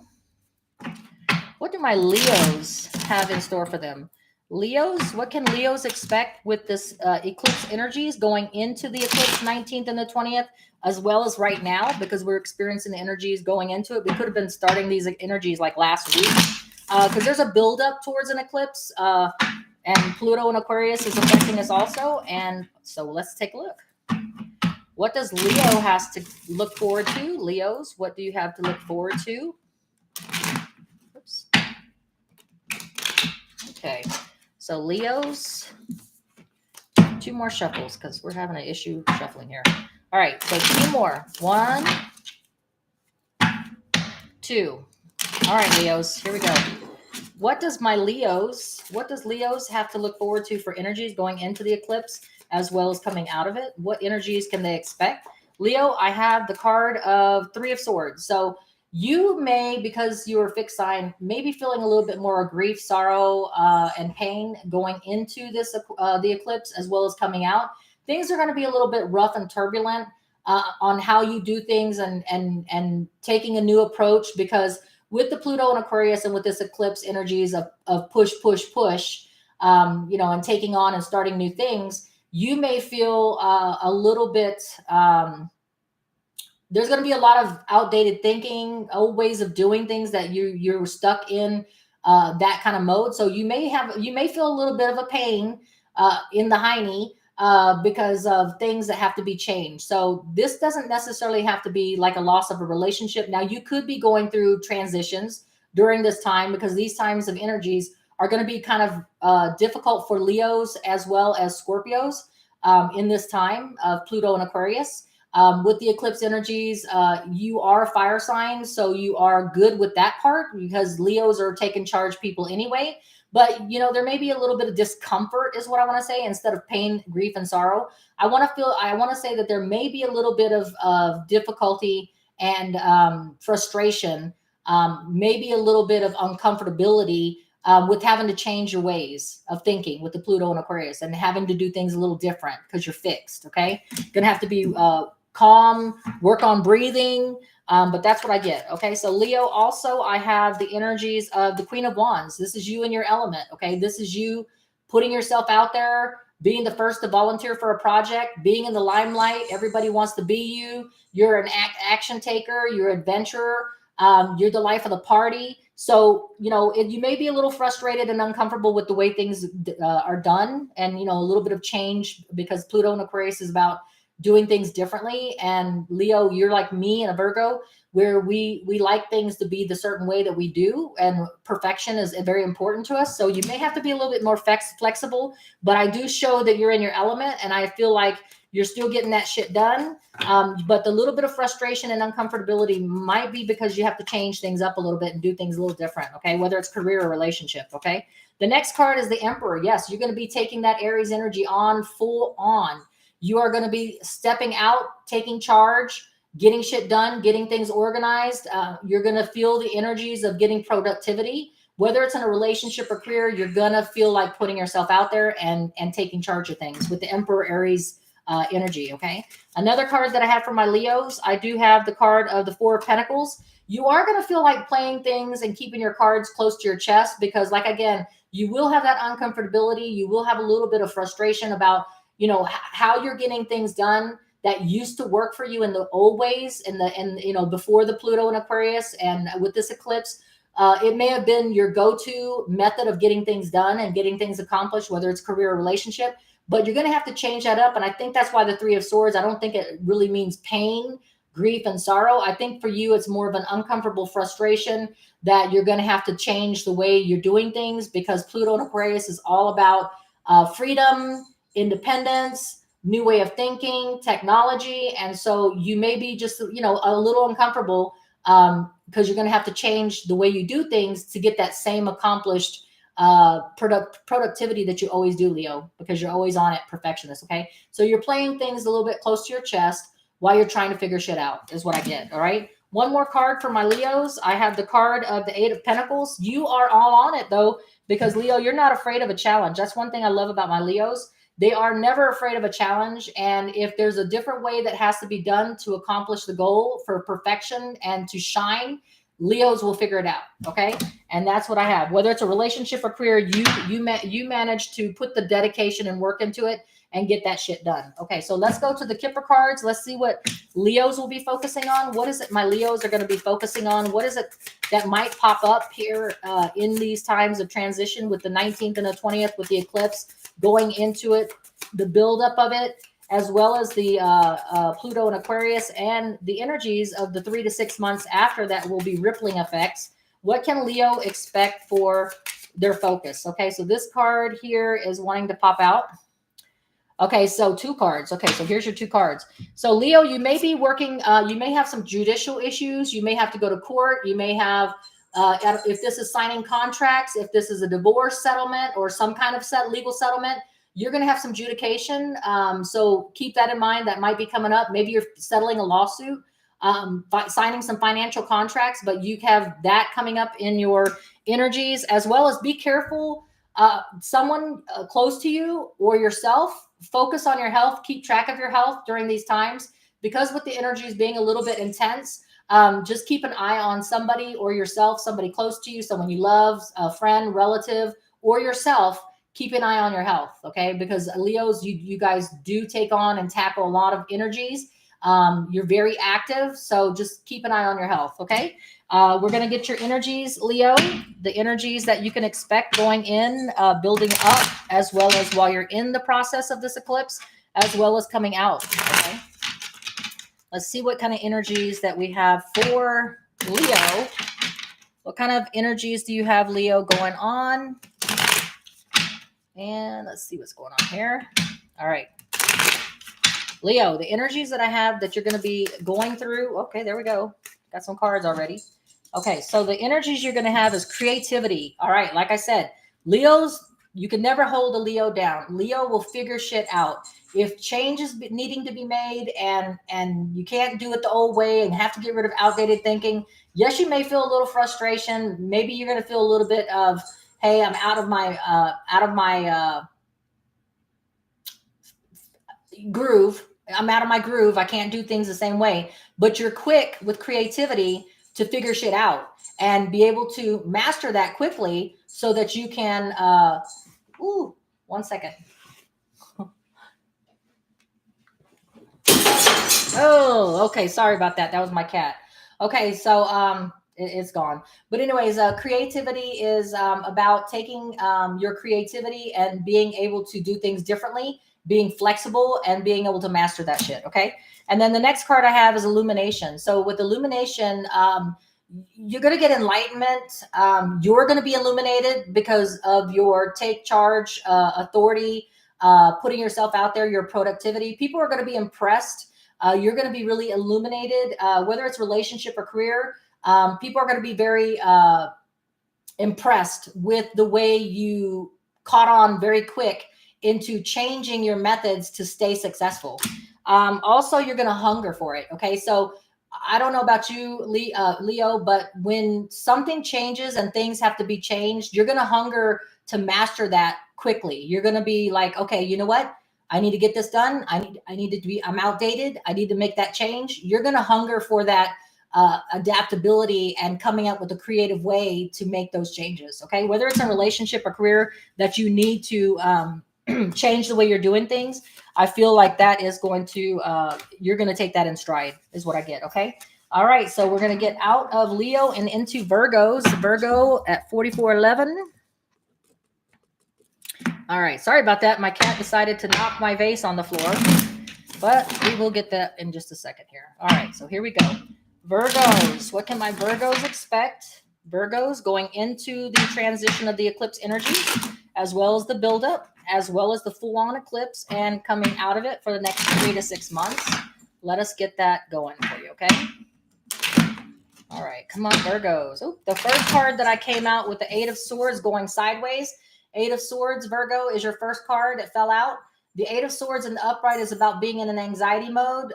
What do my Leos have in store for them? Leos, what can Leos expect with this eclipse energies going into the eclipse 19th and the 20th, as well as right now, because we're experiencing the energies going into it. We could have been starting these energies like last week, because there's a buildup towards an eclipse, and Pluto in Aquarius is affecting us also. And so let's take a look. What does Leo has to look forward to? Leos, what do you have to look forward to? Oops. Okay, so Leos, 2 more shuffles because we're having an issue shuffling here. All right, so 2 more. 1, 2. All right, Leos, here we go. What does Leos have to look forward to for energies going into the eclipse as well as coming out of it? What energies can they expect? Leo, I have the card of 3 of Swords. So you may, because you're a fixed sign, maybe feeling a little bit more grief, sorrow, and pain going into this the eclipse as well as coming out. Things are going to be a little bit rough and turbulent on how you do things and taking a new approach, because with the Pluto and Aquarius and with this eclipse energies of push, and taking on and starting new things, you may feel a little bit, there's going to be a lot of outdated thinking, old ways of doing things that you're stuck in that kind of mode. So you may feel a little bit of a pain in the hiney because of things that have to be changed. So this doesn't necessarily have to be like a loss of a relationship. Now, you could be going through transitions during this time, because these times of energies are going to be kind of difficult for Leos as well as Scorpios in this time of Pluto and Aquarius. With the eclipse energies, you are fire signs, so you are good with that part, because Leos are taking charge people anyway. But, there may be a little bit of discomfort is what I want to say, instead of pain, grief, and sorrow. I want to say that there may be a little bit of difficulty and frustration, maybe a little bit of uncomfortability with having to change your ways of thinking with the Pluto and Aquarius, and having to do things a little different because you're fixed. Okay. Going to have to be calm, work on breathing. But that's what I get. Okay. So Leo, also, I have the energies of the Queen of Wands. This is you in your element. Okay. This is you putting yourself out there, being the first to volunteer for a project, being in the limelight. Everybody wants to be you. You're an action taker. You're an adventurer. You're the life of the party. So, you may be a little frustrated and uncomfortable with the way things are done, and, a little bit of change, because Pluto and Aquarius is about doing things differently. And Leo, you're like me and a Virgo, where we like things to be the certain way that we do, and perfection is very important to us. So you may have to be a little bit more flexible, but I do show that you're in your element, and I feel like you're still getting that shit done. But the little bit of frustration and uncomfortability might be because you have to change things up a little bit and do things a little different. Okay. Whether it's career or relationship. Okay. The next card is the Emperor. Yes. You're going to be taking that Aries energy on full on. You are going to be stepping out, taking charge, getting shit done, getting things organized. You're going to feel the energies of getting productivity, whether it's in a relationship or career. You're going to feel like putting yourself out there and taking charge of things with the Emperor Aries energy. Okay. Another card that I have for my Leos, I do have the card of the 4 of Pentacles. You are going to feel like playing things and keeping your cards close to your chest, because, like, again, you will have that uncomfortability. You will have a little bit of frustration about, how you're getting things done that used to work for you in the old ways, and before the Pluto and Aquarius, and with this eclipse. It may have been your go-to method of getting things done and getting things accomplished, whether it's career or relationship. But you're going to have to change that up. And I think that's why the 3 of Swords, I don't think it really means pain, grief, and sorrow. I think for you, it's more of an uncomfortable frustration that you're going to have to change the way you're doing things, because Pluto and Aquarius is all about freedom, independence, new way of thinking, technology. And so you may be just, you know, a little uncomfortable because you're going to have to change the way you do things to get that same accomplished productivity that you always do, Leo, because you're always on it, perfectionist. Okay. So you're playing things a little bit close to your chest while you're trying to figure shit out is what I get. All right. One more card for my Leos. I have the card of the Eight of Pentacles. You are all on it though, because Leo, you're not afraid of a challenge. That's one thing I love about my Leos. They are never afraid of a challenge. And if there's a different way that has to be done to accomplish the goal for perfection and to shine, Leos will figure it out. Okay. And that's what I have. Whether it's a relationship or career, you manage to put the dedication and work into it and get that shit done. Okay. So let's go to the Kipper cards. Let's see what Leos will be focusing on. What is it my Leos are going to be focusing on? What is it that might pop up here in these times of transition with the 19th and the 20th with the eclipse going into it, the buildup of it, as well as the Pluto and Aquarius and the energies of the 3 to 6 months after that will be rippling effects. What can Leo expect for their focus? Okay, so this card here is wanting to pop out. Okay, so 2 cards. Okay, so here's your 2 cards. So Leo, you may be working, you may have some judicial issues. You may have to go to court. You may have, if this is signing contracts, if this is a divorce settlement or some kind of legal settlement, you're going to have some adjudication. So keep that in mind. That might be coming up. Maybe you're settling a lawsuit, signing some financial contracts, but you have that coming up in your energies, as well as be careful. Someone close to you or yourself, focus on your health, keep track of your health during these times, because with the energies being a little bit intense, just keep an eye on somebody or yourself, somebody close to you, someone you love, a friend, relative, or yourself. Keep an eye on your health, okay? Because Leos, you guys do take on and tackle a lot of energies. You're very active, so just keep an eye on your health, okay? We're going to get your energies, Leo, the energies that you can expect going in, building up, as well as while you're in the process of this eclipse, as well as coming out, okay? Let's see what kind of energies that we have for Leo. What kind of energies do you have, Leo, going on? And let's see what's going on here. All right. Leo, the energies that I have that you're going to be going through. Okay, there we go. Got some cards already. Okay, so the energies you're going to have is creativity. All right, like I said, Leos, you can never hold a Leo down. Leo will figure shit out. If change is needing to be made and you can't do it the old way and have to get rid of outdated thinking, yes, you may feel a little frustration. Maybe you're going to feel a little bit of, hey, I'm out of my groove. I'm out of my groove. I can't do things the same way. But you're quick with creativity to figure shit out and be able to master that quickly so that you can, 1 second. Oh, okay. Sorry about that. That was my cat. Okay. So, it's gone. But anyways, creativity is about taking your creativity and being able to do things differently, being flexible and being able to master that shit. Okay. And then the next card I have is illumination. So with illumination, you're going to get enlightenment. You're going to be illuminated because of your take charge, authority, putting yourself out there, your productivity. People are going to be impressed. You're going to be really illuminated, whether it's relationship or career. People are going to be very impressed with the way you caught on very quick into changing your methods to stay successful. Also, you're going to hunger for it. Okay. So I don't know about you, Leo, but when something changes and things have to be changed, you're going to hunger to master that quickly. You're going to be like, okay, you know what? I need to get this done. I need to be, I'm outdated. I need to make that change. You're going to hunger for that adaptability and coming up with a creative way to make those changes. Okay. Whether it's a relationship or career that you need to change the way you're doing things, I feel like that is going to, you're going to take that in stride is what I get. Okay. All right. So we're going to get out of Leo and into Virgos. Virgo at 4411. All right. Sorry about that. My cat decided to knock my vase on the floor, but we will get that in just a second here. All right. So here we go. Virgos. What can my Virgos expect? Virgos going into the transition of the eclipse energy, as well as the buildup, as well as the full-on eclipse and coming out of it for the next 3 to 6 months. Let us get that going for you, okay? All right, come on, Virgos. Oh, the first card that I came out with the Eight of Swords going sideways. Eight of Swords, Virgo, is your first card that fell out. The Eight of Swords in the upright is about being in an anxiety mode.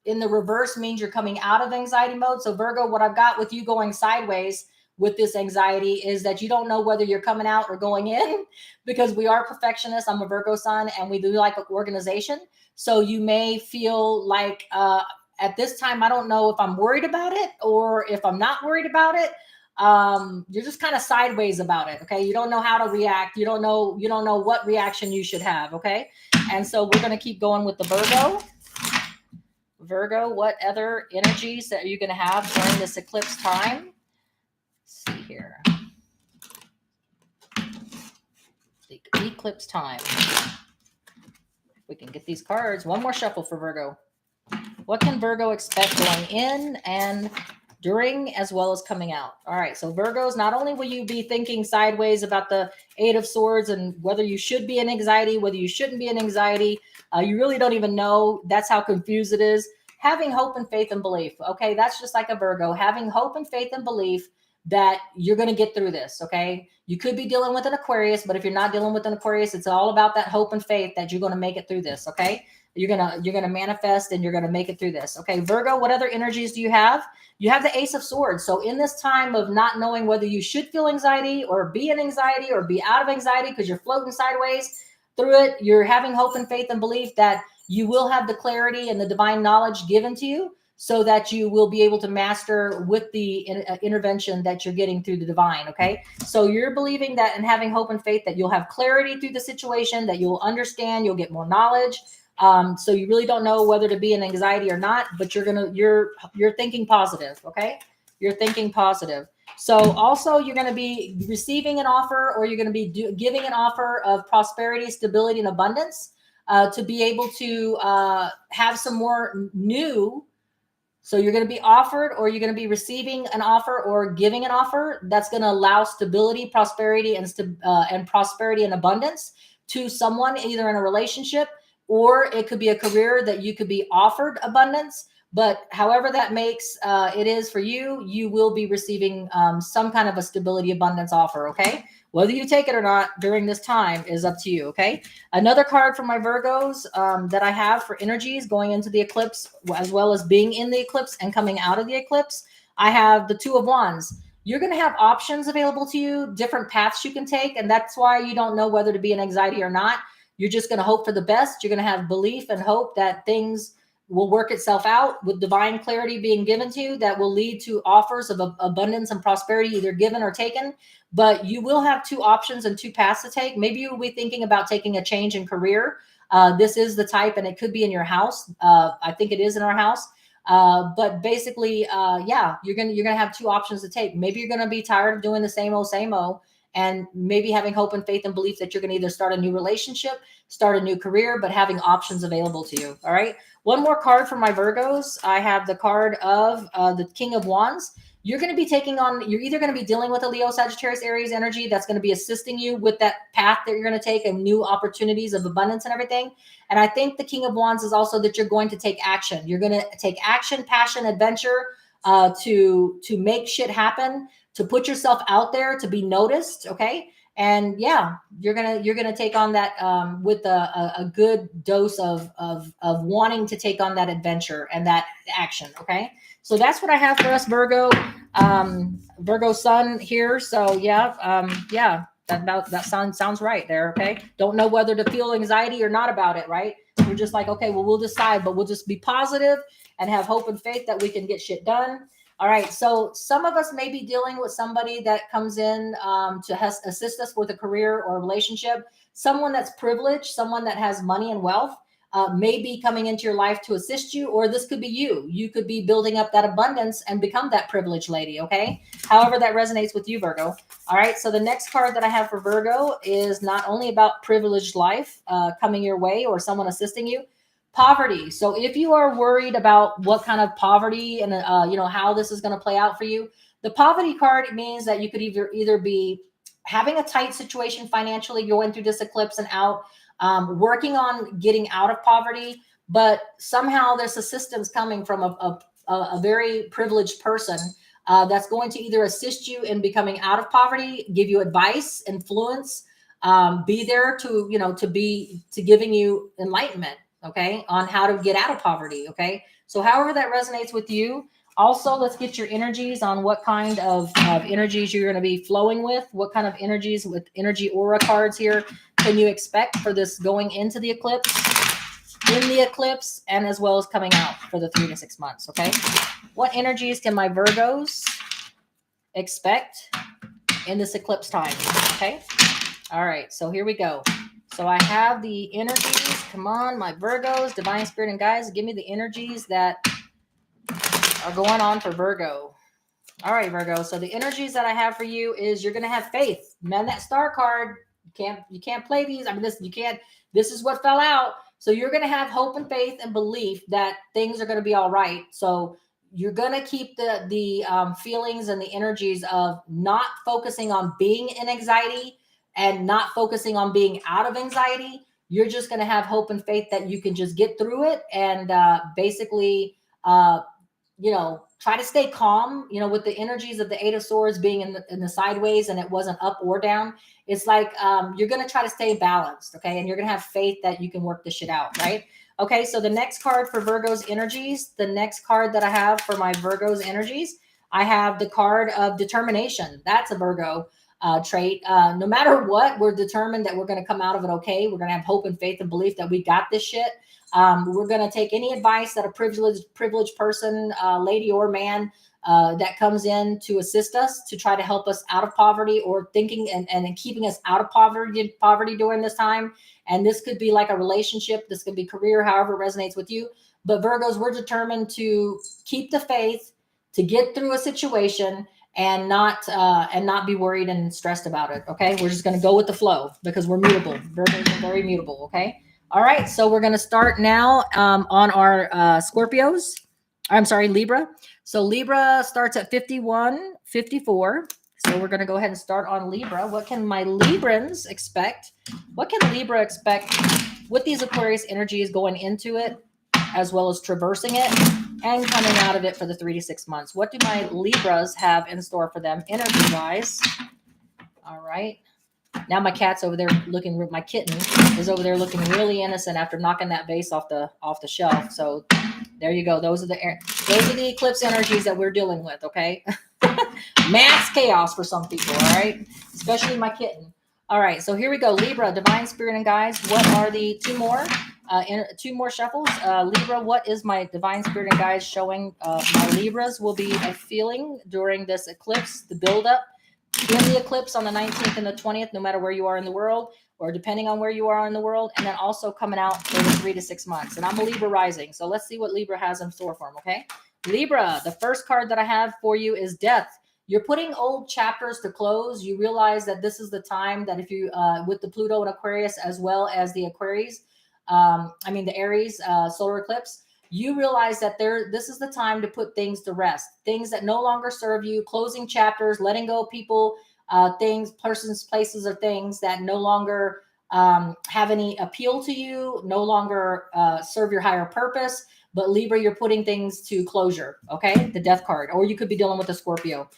In the reverse means you're coming out of anxiety mode. So Virgo, what I've got with you going sideways with this anxiety is that you don't know whether you're coming out or going in, because we are perfectionists. I'm a Virgo sun and we do like organization. So you may feel like, at this time, I don't know if I'm worried about it or if I'm not worried about it. You're just kind of sideways about it. Okay. You don't know how to react. You don't know what reaction you should have. Okay. And so we're going to keep going with the Virgo. Virgo, what other energies that you're going to have during this eclipse time? Let's see here. The eclipse time. If we can get these cards. One more shuffle for Virgo. What can Virgo expect going in and during as well as coming out? All right. So Virgos, not only will you be thinking sideways about the Eight of Swords and whether you should be in anxiety, whether you shouldn't be in anxiety, you really don't even know. That's how confused it is. Having hope and faith and belief. Okay. That's just like a Virgo, having hope and faith and belief that you're going to get through this. Okay. You could be dealing with an Aquarius, but if you're not dealing with an Aquarius, it's all about that hope and faith that you're going to make it through this. Okay. You're gonna manifest and you're gonna make it through this. Okay, Virgo, what other energies do you have? You have the Ace of Swords. So in this time of not knowing whether you should feel anxiety or be in anxiety or be out of anxiety because you're floating sideways through it, you're having hope and faith and belief that you will have the clarity and the divine knowledge given to you so that you will be able to master with the intervention that you're getting through the divine. Okay, so you're believing that and having hope and faith that you'll have clarity through the situation, that you'll understand, you'll get more knowledge. So you really don't know whether to be in anxiety or not, but you're thinking positive. Okay. You're thinking positive. So also you're going to be receiving an offer, or you're going to be giving an offer of prosperity, stability, and abundance, to be able to, have some more new. So you're going to be offered, or you're going to be receiving an offer or giving an offer that's going to allow stability, prosperity, and prosperity and abundance to someone, either in a relationship, or it could be a career that you could be offered abundance. But however that makes it is for you, you will be receiving some kind of a stability abundance offer. Okay. Whether you take it or not during this time is up to you. Okay. Another card for my Virgos that I have for energies going into the eclipse, as well as being in the eclipse and coming out of the eclipse, I have the Two of Wands. You're going to have options available to you, different paths you can take. And that's why you don't know whether to be in anxiety or not. You're just going to hope for the best. You're going to have belief and hope that things will work itself out with divine clarity being given to you that will lead to offers of abundance and prosperity, either given or taken. But you will have two options and two paths to take. Maybe you'll be thinking about taking a change in career. This is the type, and it could be in your house. I think it is in our house. But basically, yeah, you're gonna have two options to take. Maybe you're gonna be tired of doing the same old, and maybe having hope and faith and belief that you're going to either start a new relationship, start a new career, but having options available to you. All right. One more card for my Virgos. I have the card of the King of Wands. You're going to be taking on, you're either going to be dealing with a Leo, Sagittarius, Aries energy that's going to be assisting you with that path that you're going to take and new opportunities of abundance and everything. And I think the King of Wands is also that you're going to take action. You're going to take action, passion, adventure, to make shit happen, to put yourself out there, to be noticed. Okay. And yeah, you're gonna take on that with a good dose of wanting to take on that adventure and that action. Okay. So that's what I have for us, Virgo, Virgo sun here. So yeah, yeah, that sounds right there. Okay. Don't know whether to feel anxiety or not about it. Right. We're just like, okay, well, we'll decide, but we'll just be positive and have hope and faith that we can get shit done. All right. So some of us may be dealing with somebody that comes in to assist us with a career or a relationship, someone that's privileged, someone that has money and wealth may be coming into your life to assist you, or this could be you. You could be building up that abundance and become that privileged lady. Okay. However that resonates with you, Virgo. All right. So the next card that I have for Virgo is not only about privileged life coming your way or someone assisting you, poverty. So if you are worried about what kind of poverty and how this is going to play out for you, the poverty card means that you could either be having a tight situation financially going through this eclipse and out, working on getting out of poverty, but somehow there's assistance coming from a very privileged person that's going to either assist you in becoming out of poverty, give you advice, influence, be there to, to giving you enlightenment, okay, on how to get out of poverty, okay? So however that resonates with you. Also, let's get your energies on what kind of energies you're going to be flowing with. What kind of energies with energy aura cards here can you expect for this going into the eclipse, in the eclipse, and as well as coming out for the 3 to 6 months, okay? What energies can my Virgos expect in this eclipse time, okay? All right, so here we go. So I have the energies. Come on, my Virgos, divine spirit and guides, give me the energies that are going on for Virgo. All right, Virgo. So the energies that I have for you is you're going to have faith. Man, that star card, you can't play these. I mean, this is what fell out. So you're going to have hope and faith and belief that things are going to be all right. So you're going to keep the feelings and the energies of not focusing on being in anxiety and not focusing on being out of anxiety. You're just going to have hope and faith that you can just get through it and basically, try to stay calm, with the energies of the 8 of Swords being in the sideways and it wasn't up or down. It's like you're going to try to stay balanced, okay? And you're going to have faith that you can work this shit out, right? Okay, so the next card for Virgo's energies, the next card that I have for my Virgo's energies, I have the card of determination. That's a Virgo trait. No matter what, we're determined that we're going to come out of it okay. We're going to have hope and faith and belief that we got this shit. We're going to take any advice that a privileged person, lady or man, that comes in to assist us to try to help us out of poverty or thinking and keeping us out of poverty during this time. And this could be like a relationship. This could be career, however it resonates with you. But Virgos, we're determined to keep the faith, to get through a situation and not be worried and stressed about it. Okay. We're just going to go with the flow because we're mutable. Virgos are very mutable. Okay. All right, so we're going to start now on our Scorpios. I'm sorry, Libra. So Libra starts at 51, 54. So we're going to go ahead and start on Libra. What can my Librans expect? What can Libra expect with these Aquarius energies going into it, as well as traversing it and coming out of it for the 3 to 6 months? What do my Libras have in store for them energy-wise? All right. Now my cat's over there looking. My kitten is over there looking really innocent after knocking that vase off the shelf. So there you go. Those are the eclipse energies that we're dealing with. Okay, mass chaos for some people. All right, especially my kitten. All right, so here we go. Libra, divine spirit and guides. What are the two more shuffles? Libra, what is my divine spirit and guides showing? My Libras will be feeling during this eclipse, the buildup. In the eclipse on the 19th and the 20th, no matter where you are in the world, or depending on where you are in the world, and then also coming out for the 3 to 6 months. And I'm a Libra rising, so let's see what Libra has in store for them, okay? Libra, the first card that I have for you is Death. You're putting old chapters to close. You realize that this is the time that if you, with the Pluto and Aquarius, as well as the the Aries solar eclipse, you realize that this is the time to put things to rest, things that no longer serve you, closing chapters, letting go of people, things, persons, places, or things that no longer have any appeal to you, no longer serve your higher purpose. But Libra, you're putting things to closure, okay? The Death card, or you could be dealing with a Scorpio.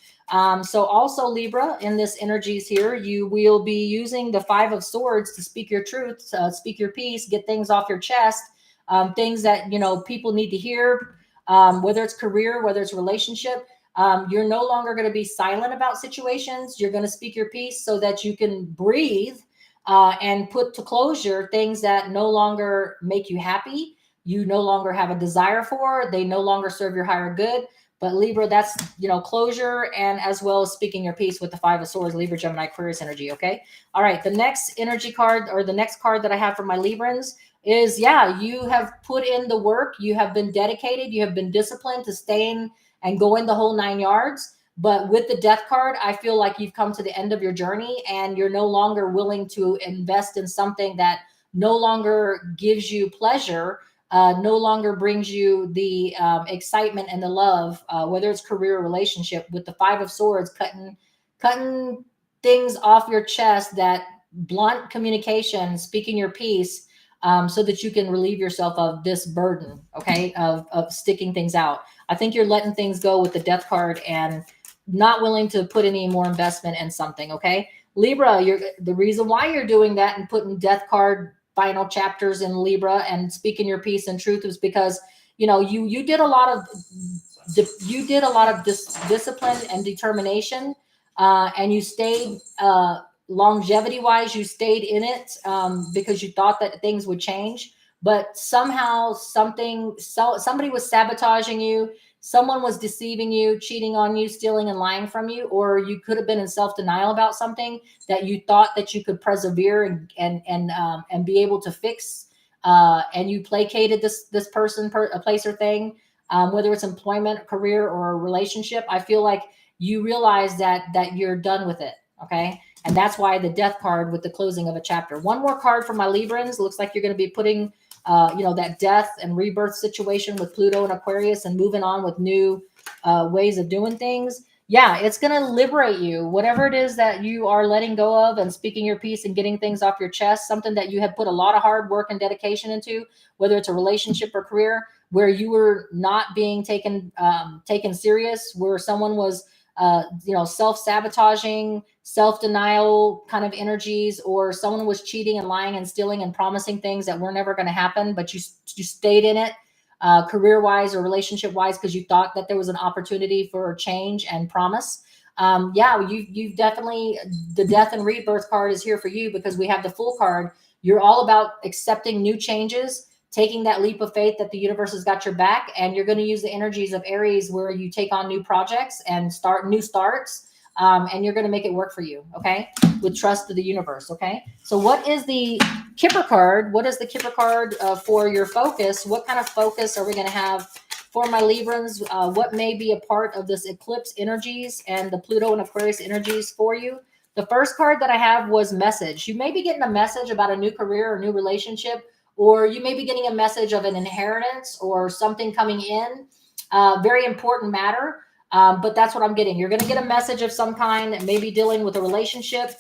So also Libra, in this energies here, you will be using the 5 of Swords to speak your truth, speak your peace, get things off your chest. Things that people need to hear, whether it's career, whether it's relationship. You're no longer going to be silent about situations. You're going to speak your piece so that you can breathe and put to closure things that no longer make you happy. You no longer have a desire for. They no longer serve your higher good. But Libra, that's closure, and as well as speaking your piece with the 5 of Swords, Libra, Gemini, Aquarius energy. Okay. All right. The next energy card, or the next card that I have for my Librans, is you have put in the work, you have been dedicated, you have been disciplined to staying and going the whole 9 yards. But with the Death card, I feel like you've come to the end of your journey and you're no longer willing to invest in something that no longer gives you pleasure, no longer brings you the excitement and the love, whether it's career or relationship. With the 5 of Swords, cutting things off your chest, that blunt communication, speaking your piece, so that you can relieve yourself of this burden, okay, of sticking things out. I think you're letting things go with the death card and not willing to put any more investment in something, okay? Libra, you're the reason why you're doing that and putting death card final chapters in Libra and speaking your piece and truth is because you did a lot of discipline and determination, and you stayed longevity wise. You stayed in it because you thought that things would change, but somehow somebody was sabotaging you. Someone was deceiving you, cheating on you, stealing and lying from you, or you could have been in self-denial about something that you thought that you could persevere and be able to fix, and you placated this person, a place or thing, whether it's employment, career, or a relationship. I feel like you realize that you're done with it, okay? And that's why the death card with the closing of a chapter. One more card for my Librans. Looks like you're going to be putting that death and rebirth situation with Pluto and Aquarius and moving on with new ways of doing things. Yeah, it's going to liberate you. Whatever it is that you are letting go of and speaking your piece and getting things off your chest, something that you had put a lot of hard work and dedication into, whether it's a relationship or career, where you were not being taken serious, where someone was self-sabotaging, self-denial kind of energies, or someone was cheating and lying and stealing and promising things that were never going to happen, but you stayed in it, career-wise or relationship-wise, because you thought that there was an opportunity for change and promise. You've definitely, the death and rebirth card is here for you because we have the Fool card. You're all about accepting new changes, taking that leap of faith that the universe has got your back, and you're going to use the energies of Aries where you take on new projects and start new starts, and you're going to make it work for you, okay, with trust to the universe, okay? So what is the Kipper card? What is the Kipper card for your focus? What kind of focus are we going to have for my Librans? What may be a part of this eclipse energies and the Pluto and Aquarius energies for you? The first card that I have was message. You may be getting a message about a new career or new relationship, or you may be getting a message of an inheritance or something coming in, very important matter. But that's what I'm getting. You're going to get a message of some kind, maybe dealing with a relationship,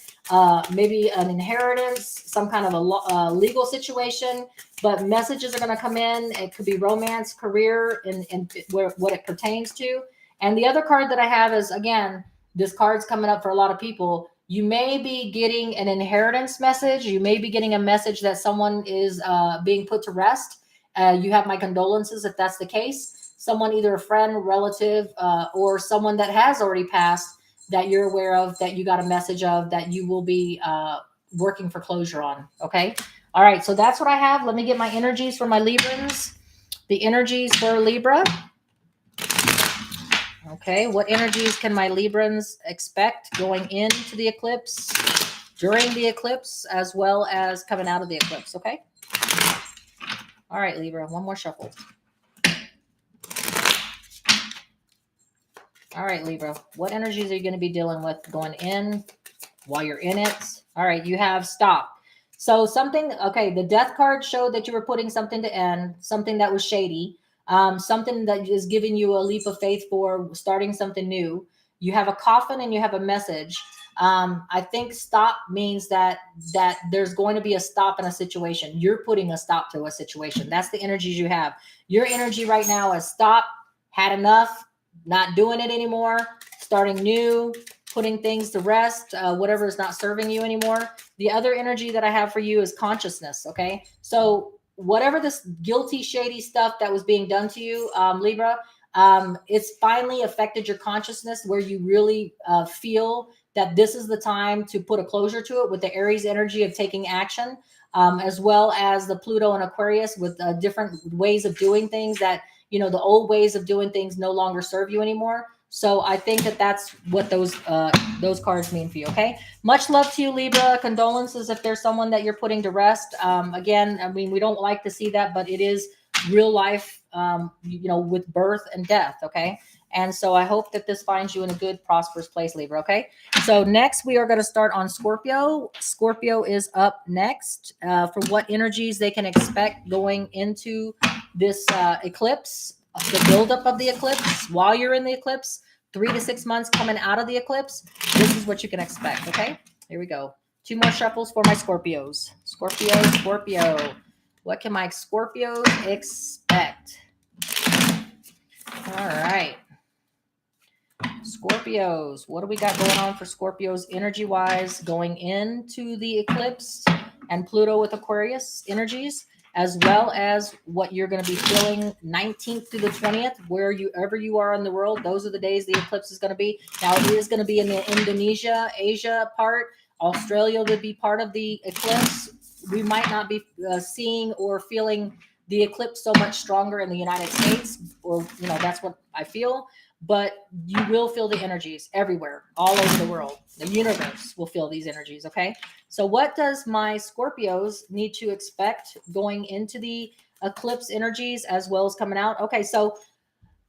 maybe an inheritance, some kind of a legal situation, but messages are going to come in. It could be romance, career, and what it pertains to. And the other card that I have is, again, this card's coming up for a lot of people. You may be getting an inheritance message. You may be getting a message that someone is being put to rest. You have my condolences if that's the case. Someone, either a friend, relative, or someone that has already passed that you're aware of, that you got a message of, that you will be working for closure on. Okay. All right. So that's what I have. Let me get my energies for my Librans. The energies for Libra. Okay, what energies can my Librans expect going into the eclipse, during the eclipse, as well as coming out of the eclipse? Okay. All right, Libra, one more shuffle. All right, Libra, what energies are you going to be dealing with going in while you're in it? All right, you have stop. So something, okay, the death card showed that you were putting something to end, something that was shady. Something that is giving you a leap of faith for starting something new. You have a coffin and you have a message. I think stop means that there's going to be a stop in a situation. You're putting a stop to a situation. That's the energies you have. Your energy right now is stop, had enough, not doing it anymore, starting new, putting things to rest, whatever is not serving you anymore. The other energy that I have for you is consciousness. Okay. So whatever this guilty, shady stuff that was being done to you, Libra, it's finally affected your consciousness, where you really feel that this is the time to put a closure to it with the Aries energy of taking action, as well as the Pluto and Aquarius with different ways of doing things that, the old ways of doing things no longer serve you anymore. So I think that that's what those cards mean for you. Okay. Much love to you, Libra. Condolences if there's someone that you're putting to rest. Again, I mean, we don't like to see that, but it is real life, with birth and death. Okay. And so I hope that this finds you in a good, prosperous place, Libra. Okay. So next we are going to start on Scorpio. Scorpio is up next for what energies they can expect going into this eclipse, the buildup of the eclipse, while you're in the eclipse, 3 to 6 months coming out of the eclipse, this is what you can expect. Okay, here we go. 2 more shuffles for my Scorpios. Scorpio. What can my Scorpios expect? All right. Scorpios, what do we got going on for Scorpios energy-wise going into the eclipse and Pluto with Aquarius energies, as well as what you're going to be feeling 19th through the 20th, wherever you are in the world. Those are the days the eclipse is going to be. Now, it is going to be in the Indonesia, Asia part. Australia will be part of the eclipse. We might not be seeing or feeling the eclipse so much stronger in the United States, or, that's what I feel. But you will feel the energies everywhere, all over the world. The universe will feel these energies, okay? So what does my Scorpios need to expect going into the eclipse energies as well as coming out? Okay, so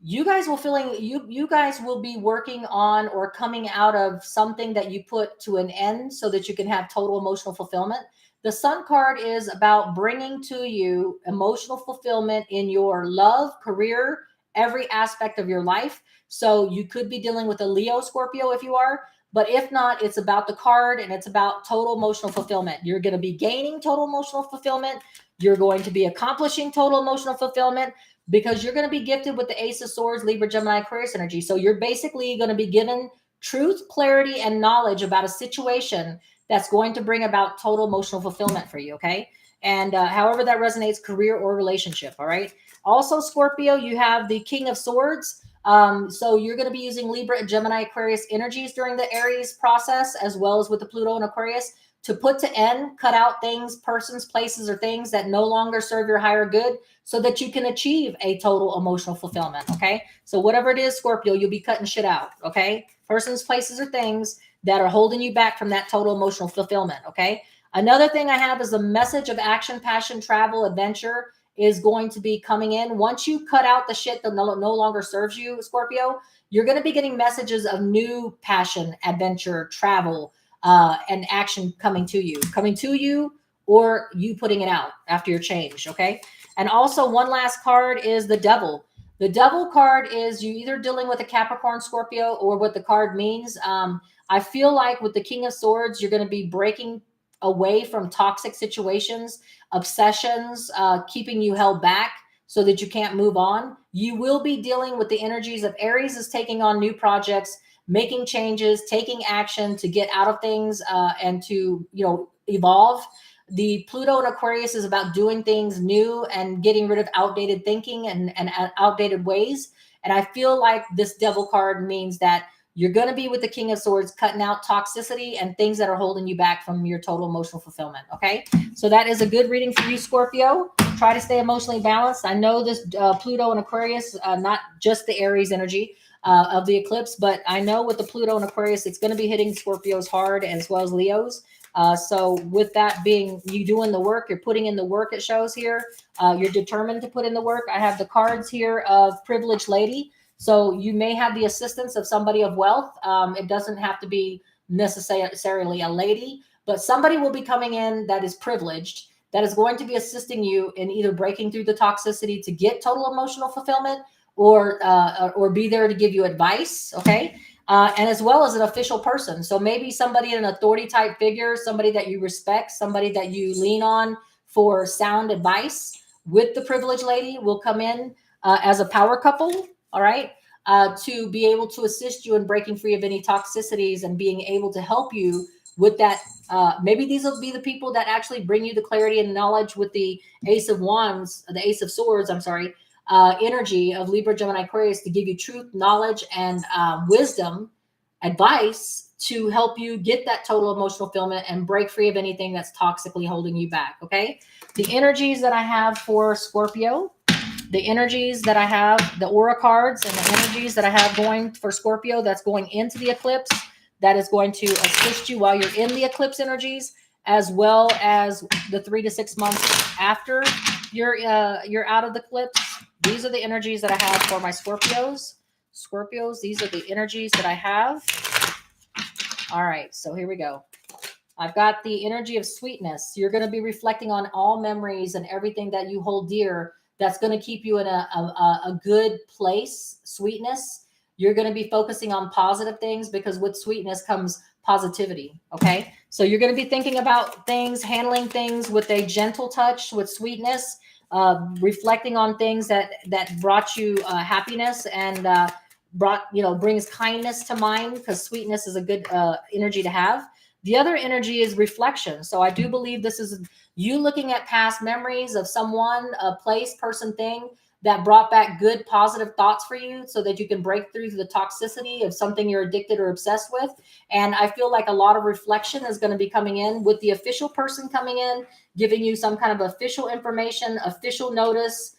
you guys will be working on or coming out of something that you put to an end so that you can have total emotional fulfillment. The Sun card is about bringing to you emotional fulfillment in your love, career, every aspect of your life. So you could be dealing with a Leo Scorpio if you are, but if not, it's about the card and it's about total emotional fulfillment. You're going to be gaining total emotional fulfillment. You're going to be accomplishing total emotional fulfillment because you're going to be gifted with the Ace of Swords, Libra, Gemini, Aquarius energy. So you're basically going to be given truth, clarity, and knowledge about a situation that's going to bring about total emotional fulfillment for you, okay? And however that resonates, career or relationship, all right? Also, Scorpio, you have the King of Swords. So you're going to be using Libra, Gemini, Aquarius energies during the Aries process, as well as with the Pluto and Aquarius, to put to end, cut out things, persons, places, or things that no longer serve your higher good so that you can achieve a total emotional fulfillment, okay? So whatever it is, Scorpio, you'll be cutting shit out, okay? Persons, places, or things that are holding you back from that total emotional fulfillment, okay? Another thing I have is a message of action, passion, travel, adventure is going to be coming in. Once you cut out the shit that no longer serves you, Scorpio, you're going to be getting messages of new passion, adventure, travel, and action coming to you, or you putting it out after your change, okay? And also one last card is the Devil. The Devil card is you either dealing with a Capricorn, Scorpio, or what the card means. I feel like with the King of Swords, you're going to be breaking away from toxic situations, obsessions, keeping you held back so that you can't move on. You will be dealing with the energies of Aries is taking on new projects, making changes, taking action to get out of things and to, evolve. The Pluto and Aquarius is about doing things new and getting rid of outdated thinking and outdated ways. And I feel like this Devil card means that you're going to be with the King of Swords, cutting out toxicity and things that are holding you back from your total emotional fulfillment. Okay. So that is a good reading for you, Scorpio. Try to stay emotionally balanced. I know this Pluto and Aquarius, not just the Aries energy of the eclipse, but I know with the Pluto and Aquarius, it's going to be hitting Scorpios hard as well as Leos. So with that being you doing the work, you're putting in the work, it shows here. You're determined to put in the work. I have the cards here of Privileged Lady. So you may have the assistance of somebody of wealth. It doesn't have to be necessarily a lady, but somebody will be coming in that is privileged, that is going to be assisting you in either breaking through the toxicity to get total emotional fulfillment or be there to give you advice, okay? And as well as an official person. So maybe somebody, an authority type figure, somebody that you respect, somebody that you lean on for sound advice with the Privileged Lady will come in as a power couple, all right, to be able to assist you in breaking free of any toxicities and being able to help you with that. Maybe these will be the people that actually bring you the clarity and knowledge with the Ace of Wands, the Ace of Swords, I'm sorry, energy of Libra, Gemini, Aquarius to give you truth, knowledge, and wisdom, advice to help you get that total emotional fulfillment and break free of anything that's toxically holding you back, okay? The energies that I have for Scorpio, the energies that I have, the aura cards and the energies that I have going for Scorpio that's going into the eclipse, that is going to assist you while you're in the eclipse energies, as well as the 3 to 6 months after you're out of the eclipse. These are the energies that I have for my Scorpios. Scorpios, these are the energies that I have. All right, so here we go. I've got the energy of sweetness. You're going to be reflecting on all memories and everything that you hold dear that's going to keep you in a good place. Sweetness. You're going to be focusing on positive things because with sweetness comes positivity. Okay. So you're going to be thinking about things, handling things with a gentle touch, with sweetness, reflecting on things that brought you happiness and brings kindness to mind, because sweetness is a good energy to have. The other energy is reflection. So I do believe this is you looking at past memories of someone, a place, person, thing that brought back good, positive thoughts for you so that you can break through the toxicity of something you're addicted or obsessed with. And I feel like a lot of reflection is going to be coming in with the official person coming in, giving you some kind of official information, official notice,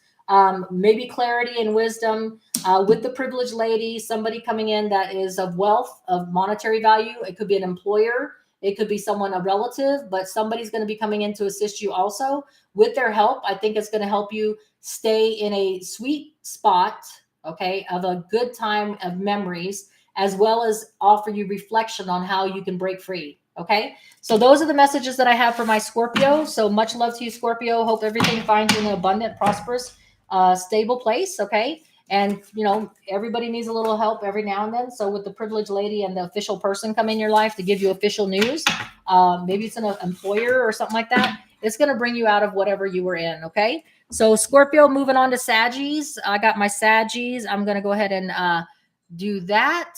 maybe clarity and wisdom. With the privileged lady, somebody coming in that is of wealth, of monetary value. It could be an employer. It could be someone, a relative, but somebody's going to be coming in to assist you also with their help. I think it's going to help you stay in a sweet spot, okay, of a good time of memories, as well as offer you reflection on how you can break free. Okay. So those are the messages that I have for my Scorpio. So much love to you, Scorpio. Hope everything finds you in an abundant, prosperous, stable place. Okay. And everybody needs a little help every now and then. So with the privileged lady and the official person come in your life to give you official news, maybe it's an employer or something like that, it's going to bring you out of whatever you were in. Okay. So Scorpio, moving on to Saggies. I got my Saggies. I'm going to go ahead and do that.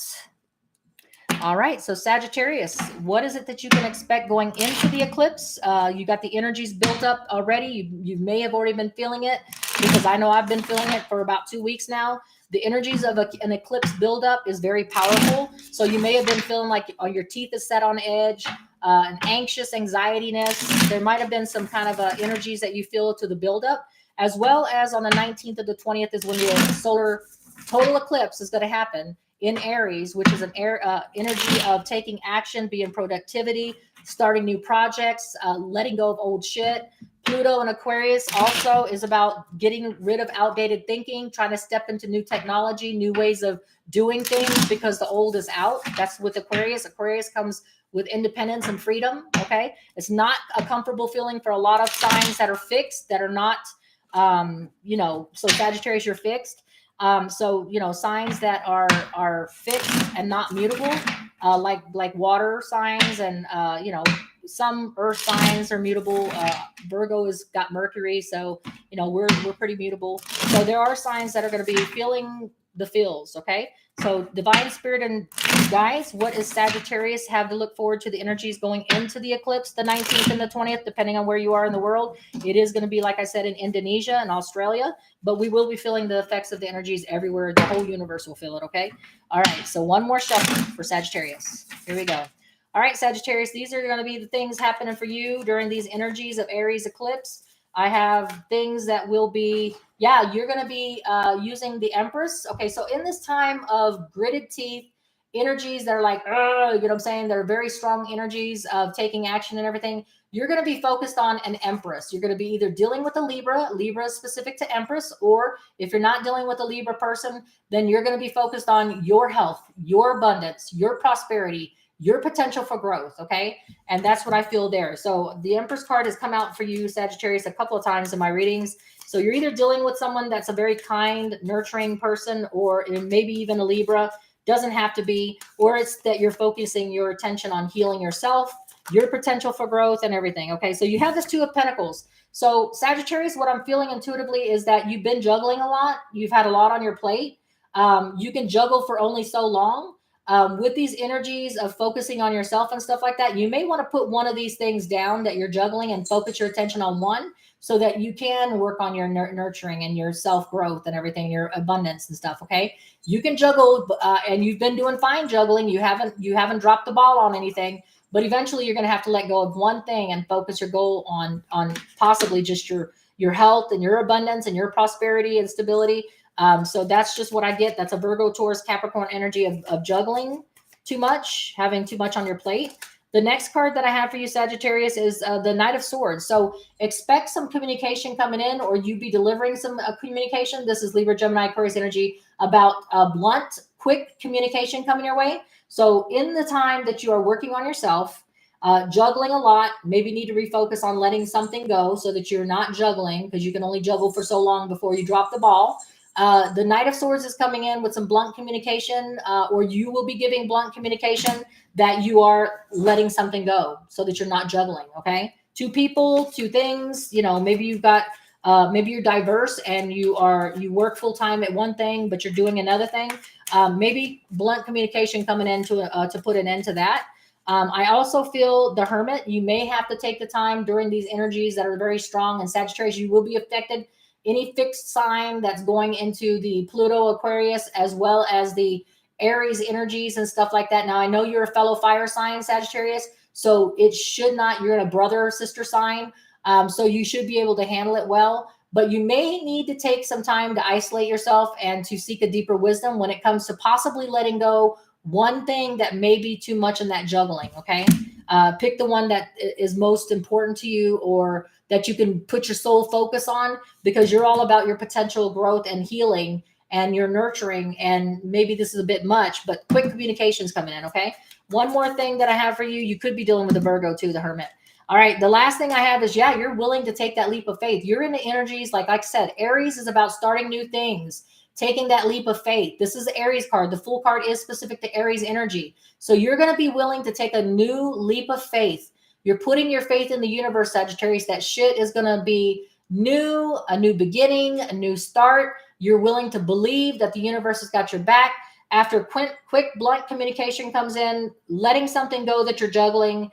All right. So Sagittarius, what is it that you can expect going into the eclipse? You got the energies built up already. You may have already been feeling it, because I know I've been feeling it for about 2 weeks now. The energies of an eclipse buildup is very powerful. So you may have been feeling like your teeth is set on edge, an anxious anxietyness. There might have been some kind of energies that you feel to the buildup, as well as on the 19th or the 20th is when your solar total eclipse is going to happen in Aries, which is an energy of taking action, being productivity, starting new projects, letting go of old shit. Pluto and Aquarius also is about getting rid of outdated thinking, trying to step into new technology, new ways of doing things, because the old is out. That's with Aquarius. Aquarius comes with independence and freedom. Okay. It's not a comfortable feeling for a lot of signs that are fixed, that are not, so Sagittarius, you're fixed. So signs that are fixed and not mutable, like water signs, and some earth signs are mutable. Virgo has got Mercury, so we're pretty mutable. So there are signs that are going to be feeling the feels. Okay, so divine spirit and guys, what is Sagittarius have to look forward to? The energies going into the eclipse, the 19th and the 20th, depending on where you are in the world. It is going to be, like I said, in Indonesia and Australia, but we will be feeling the effects of the energies everywhere. The whole universe will feel it. Okay. All right. So one more shuffle for Sagittarius. Here we go. All right, Sagittarius, these are going to be the things happening for you during these energies of Aries eclipse. I have things that will be, you're going to be using the Empress. Okay, so in this time of gritted teeth, energies that are like, you know what I'm saying? They're very strong energies of taking action and everything. You're going to be focused on an Empress. You're going to be either dealing with a Libra. Libra is specific to Empress, or if you're not dealing with a Libra person, then you're going to be focused on your health, your abundance, your prosperity, your potential for growth. Okay. And that's what I feel there. So the Empress card has come out for you, Sagittarius, a couple of times in my readings. So you're either dealing with someone that's a very kind, nurturing person, or maybe even a Libra. Doesn't have to be, or it's that you're focusing your attention on healing yourself, your potential for growth, and everything. Okay. So you have this Two of Pentacles. So Sagittarius, what I'm feeling intuitively is that you've been juggling a lot. You've had a lot on your plate. You can juggle for only so long. With these energies of focusing on yourself and stuff like that, you may want to put one of these things down that you're juggling and focus your attention on one, so that you can work on your nurturing and your self-growth and everything, your abundance and stuff. Okay. You can juggle, and you've been doing fine juggling. You haven't dropped the ball on anything, but eventually you're going to have to let go of one thing and focus your goal on possibly just your health and your abundance and your prosperity and stability. So that's just what I get. That's a Virgo, Taurus, Capricorn energy of juggling too much, having too much on your plate. The next card that I have for you, Sagittarius, is the Knight of Swords. So expect some communication coming in, or you be delivering some communication. This is Libra, Gemini, Aquarius energy about blunt, quick communication coming your way. So in the time that you are working on yourself, juggling a lot, maybe need to refocus on letting something go so that you're not juggling, because you can only juggle for so long before you drop the ball. The Knight of Swords is coming in with some blunt communication, or you will be giving blunt communication that you are letting something go so that you're not juggling. Okay. Two people, two things, maybe you've got, maybe you're diverse and you work full time at one thing, but you're doing another thing. Maybe blunt communication coming in to put an end to that. I also feel the Hermit. You may have to take the time during these energies that are very strong. And Sagittarius, you will be affected. Any fixed sign that's going into the Pluto Aquarius, as well as the Aries energies and stuff like that. Now, I know you're a fellow fire sign, Sagittarius, so it should not, you're in a brother or sister sign. So you should be able to handle it well. But you may need to take some time to isolate yourself and to seek a deeper wisdom when it comes to possibly letting go one thing that may be too much in that juggling. Okay. Pick the one that is most important to you, or that you can put your soul focus on, because you're all about your potential growth and healing and your nurturing. And maybe this is a bit much, but quick communications coming in. Okay. One more thing that I have for you. You could be dealing with the Virgo too, the Hermit. All right. The last thing I have is, yeah, you're willing to take that leap of faith. You're in the energies. Like I said, Aries is about starting new things, taking that leap of faith. This is the Aries card. The Fool card is specific to Aries energy. So you're going to be willing to take a new leap of faith. You're putting your faith in the universe, Sagittarius. That shit is going to be new, a new beginning, a new start. You're willing to believe that the universe has got your back. After quick blunt communication comes in, letting something go that you're juggling,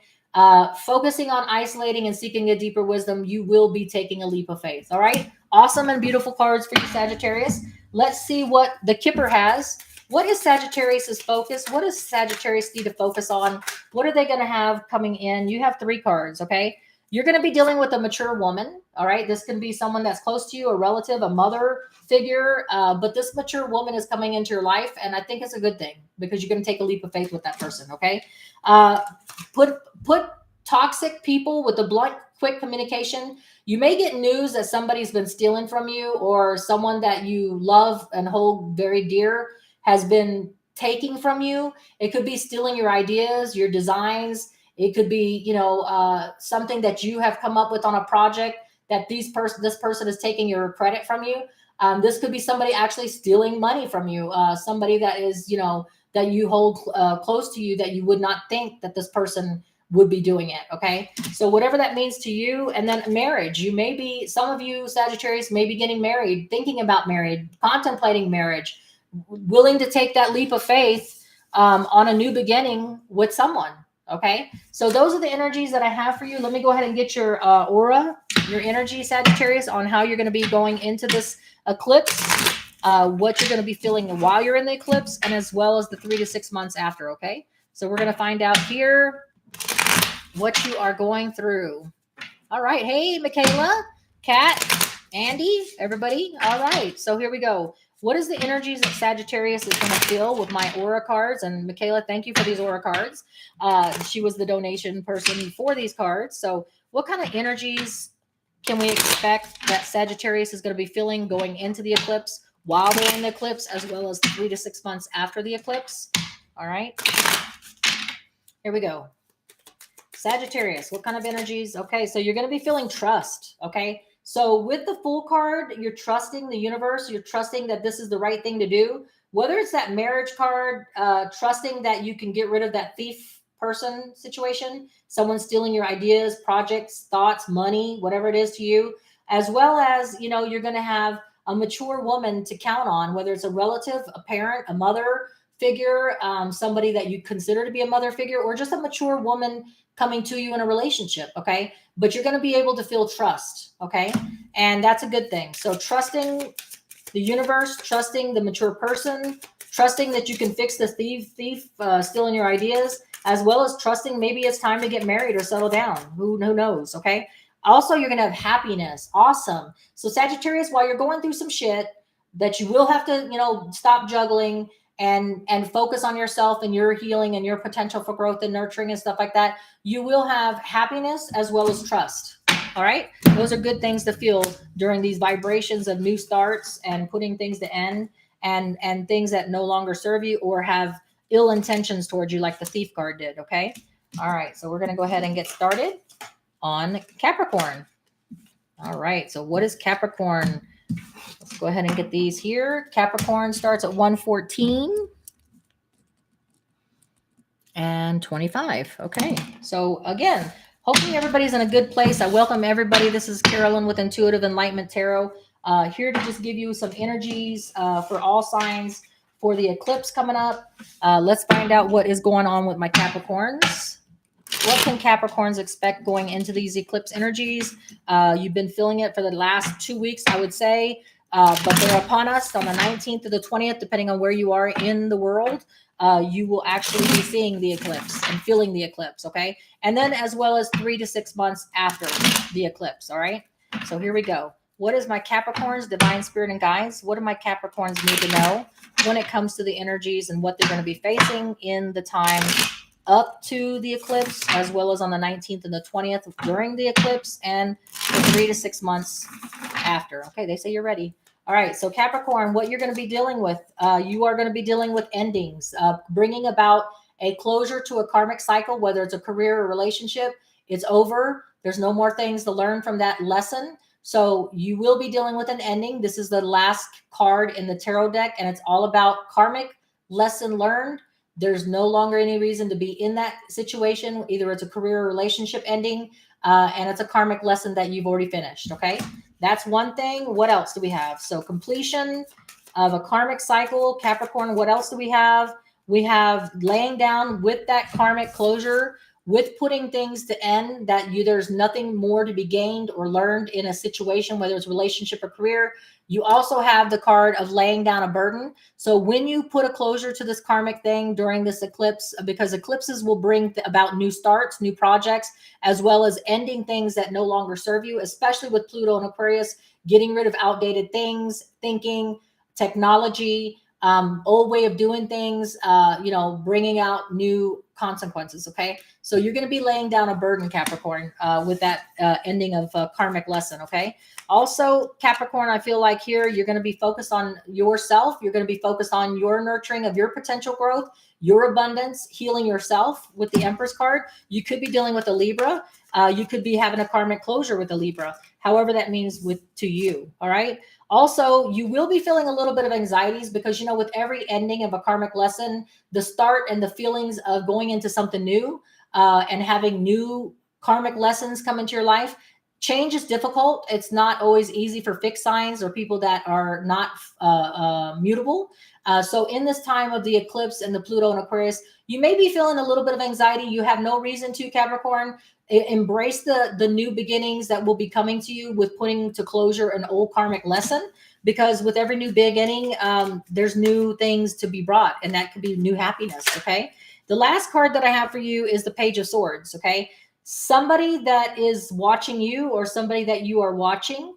focusing on isolating and seeking a deeper wisdom, you will be taking a leap of faith. All right. Awesome and beautiful cards for you, Sagittarius. Let's see what the Kipper has. What is Sagittarius's focus? What does Sagittarius need to focus on? What are they going to have coming in? You have 3 cards, okay? You're going to be dealing with a mature woman, all right? This can be someone that's close to you, a relative, a mother figure, but this mature woman is coming into your life, and I think it's a good thing because you're going to take a leap of faith with that person, okay? Put toxic people with the blunt, quick communication. You may get news that somebody's been stealing from you, or someone that you love and hold very dear has been taking from you. It could be stealing your ideas, your designs. It could be, something that you have come up with on a project that this person is taking your credit from you. This could be somebody actually stealing money from you. Somebody that is, that you hold close to you, that you would not think that this person would be doing it. Okay. So whatever that means to you. And then marriage, some of you Sagittarius may be getting married, thinking about marriage, contemplating marriage, willing to take that leap of faith on a new beginning with someone. Okay. So those are the energies that I have for you. Let me go ahead and get your aura, your energy, Sagittarius, on how you're going to be going into this eclipse, what you're going to be feeling while you're in the eclipse, and as well as the 3 to 6 months after. Okay. So we're going to find out here what you are going through. All right. Hey, Michaela, Kat, Andy, everybody. All right. So here we go. What is the energies that Sagittarius is going to feel with my aura cards? And Michaela, thank you for these aura cards. She was the donation person for these cards. So what kind of energies can we expect that Sagittarius is going to be feeling going into the eclipse, while they're in the eclipse, as well as 3 to 6 months after the eclipse? All right. Here we go. Sagittarius, what kind of energies? Okay, so you're going to be feeling trust. Okay, so with the Fool card, you're trusting the universe. You're trusting that this is the right thing to do. Whether it's that marriage card, trusting that you can get rid of that thief person situation, someone stealing your ideas, projects, thoughts, money, whatever it is to you, as well as, you're going to have a mature woman to count on, whether it's a relative, a parent, a mother figure, somebody that you consider to be a mother figure, or just a mature woman coming to you in a relationship. Okay. But you're going to be able to feel trust. Okay. And that's a good thing. So trusting the universe, trusting the mature person, trusting that you can fix the thief stealing your ideas, as well as trusting maybe it's time to get married or settle down. Who knows? Okay. Also, you're going to have happiness. Awesome. So Sagittarius, while you're going through some shit that you will have to, stop juggling and focus on yourself and your healing and your potential for growth and nurturing and stuff like that, you will have happiness as well as trust. All right. Those are good things to feel during these vibrations of new starts and putting things to end, and things that no longer serve you or have ill intentions towards you, like the Thief card did. Okay. All right. So we're going to go ahead and get started on Capricorn. All right. So what is Capricorn? Go ahead and get these here. Capricorn starts at 114 and 25. Okay. So again, hopefully everybody's in a good place. I welcome everybody. This is Carolyn with Intuitive Enlightenment Tarot. Here to just give you some energies for all signs for the eclipse coming up. Let's find out what is going on with my Capricorns. What can Capricorns expect going into these eclipse energies? You've been feeling it for the last 2 weeks, I would say, but they're upon us on the 19th to the 20th, depending on where you are in the world. You will actually be seeing the eclipse and feeling the eclipse, okay? And then as well as 3 to 6 months after the eclipse, all right? So here we go. What is my Capricorns, divine spirit and guides? What do my Capricorns need to know when it comes to the energies and what they're going to be facing in the time up to the eclipse, as well as on the 19th and the 20th during the eclipse, and for 3 to 6 months after? Okay, they say you're ready. All right, so Capricorn, what you're going to be dealing with, you are going to be dealing with endings, bringing about a closure to a karmic cycle, whether it's a career or relationship. It's over. There's no more things to learn from that lesson. So you will be dealing with an ending. This is the last card in the tarot deck, and it's all about karmic lesson learned. There's no longer any reason to be in that situation. Either it's a career or relationship ending, and it's a karmic lesson that you've already finished. Okay, that's one thing. What else do we have? So completion of a karmic cycle, Capricorn. What else do we have? We have laying down with that karmic closure, with putting things to end, that there's nothing more to be gained or learned in a situation, whether it's relationship or career. You also have the card of laying down a burden. So when you put a closure to this karmic thing during this eclipse, because eclipses will bring about new starts, new projects, as well as ending things that no longer serve you, especially with Pluto and Aquarius, getting rid of outdated things, thinking, technology, old way of doing things, bringing out new consequences. Okay. So you're going to be laying down a burden, Capricorn, with that ending of karmic lesson. Okay. Also, Capricorn, I feel like here you're going to be focused on yourself. You're going to be focused on your nurturing of your potential growth, your abundance, healing yourself with the Empress card. You could be dealing with a Libra. You could be having a karmic closure with a Libra, however that means to you. All right. Also, you will be feeling a little bit of anxieties because, with every ending of a karmic lesson, the start and the feelings of going into something new and having new karmic lessons come into your life. Change is difficult. It's not always easy for fixed signs or people that are not mutable. So in this time of the eclipse and the Pluto and Aquarius, you may be feeling a little bit of anxiety. You have no reason to, Capricorn. Embrace the new beginnings that will be coming to you with putting to closure an old karmic lesson, because with every new beginning, there's new things to be brought, and that could be new happiness. Okay. The last card that I have for you is the Page of Swords. Okay. Somebody that is watching you or somebody that you are watching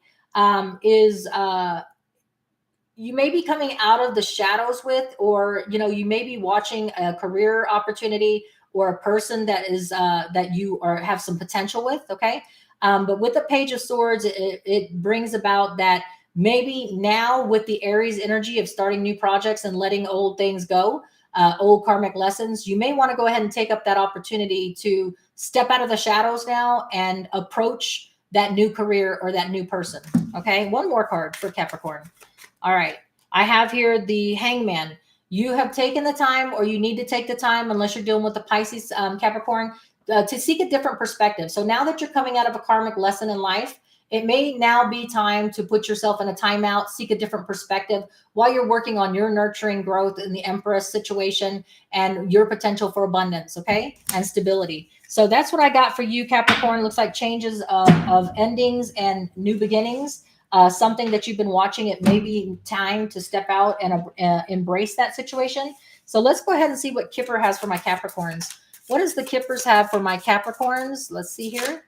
you may be coming out of the shadows with, or, you may be watching a career opportunity or a person that is that you have some potential with. Okay. But with the Page of Swords, it brings about that maybe now with the Aries energy of starting new projects and letting old things go, old karmic lessons, you may want to go ahead and take up that opportunity to step out of the shadows now and approach that new career or that new person. Okay. One more card for Capricorn. All right. I have here the Hangman. You have taken the time, or you need to take the time, unless you're dealing with the Pisces, Capricorn, to seek a different perspective. So now that you're coming out of a karmic lesson in life, it may now be time to put yourself in a timeout, seek a different perspective while you're working on your nurturing growth in the Empress situation and your potential for abundance, okay, and stability. So that's what I got for you, Capricorn. Looks like changes of endings and new beginnings. Something that you've been watching, it may be time to step out and embrace that situation. So let's go ahead and see what Kipper has for my Capricorns. What does the Kippers have for my Capricorns? Let's see here.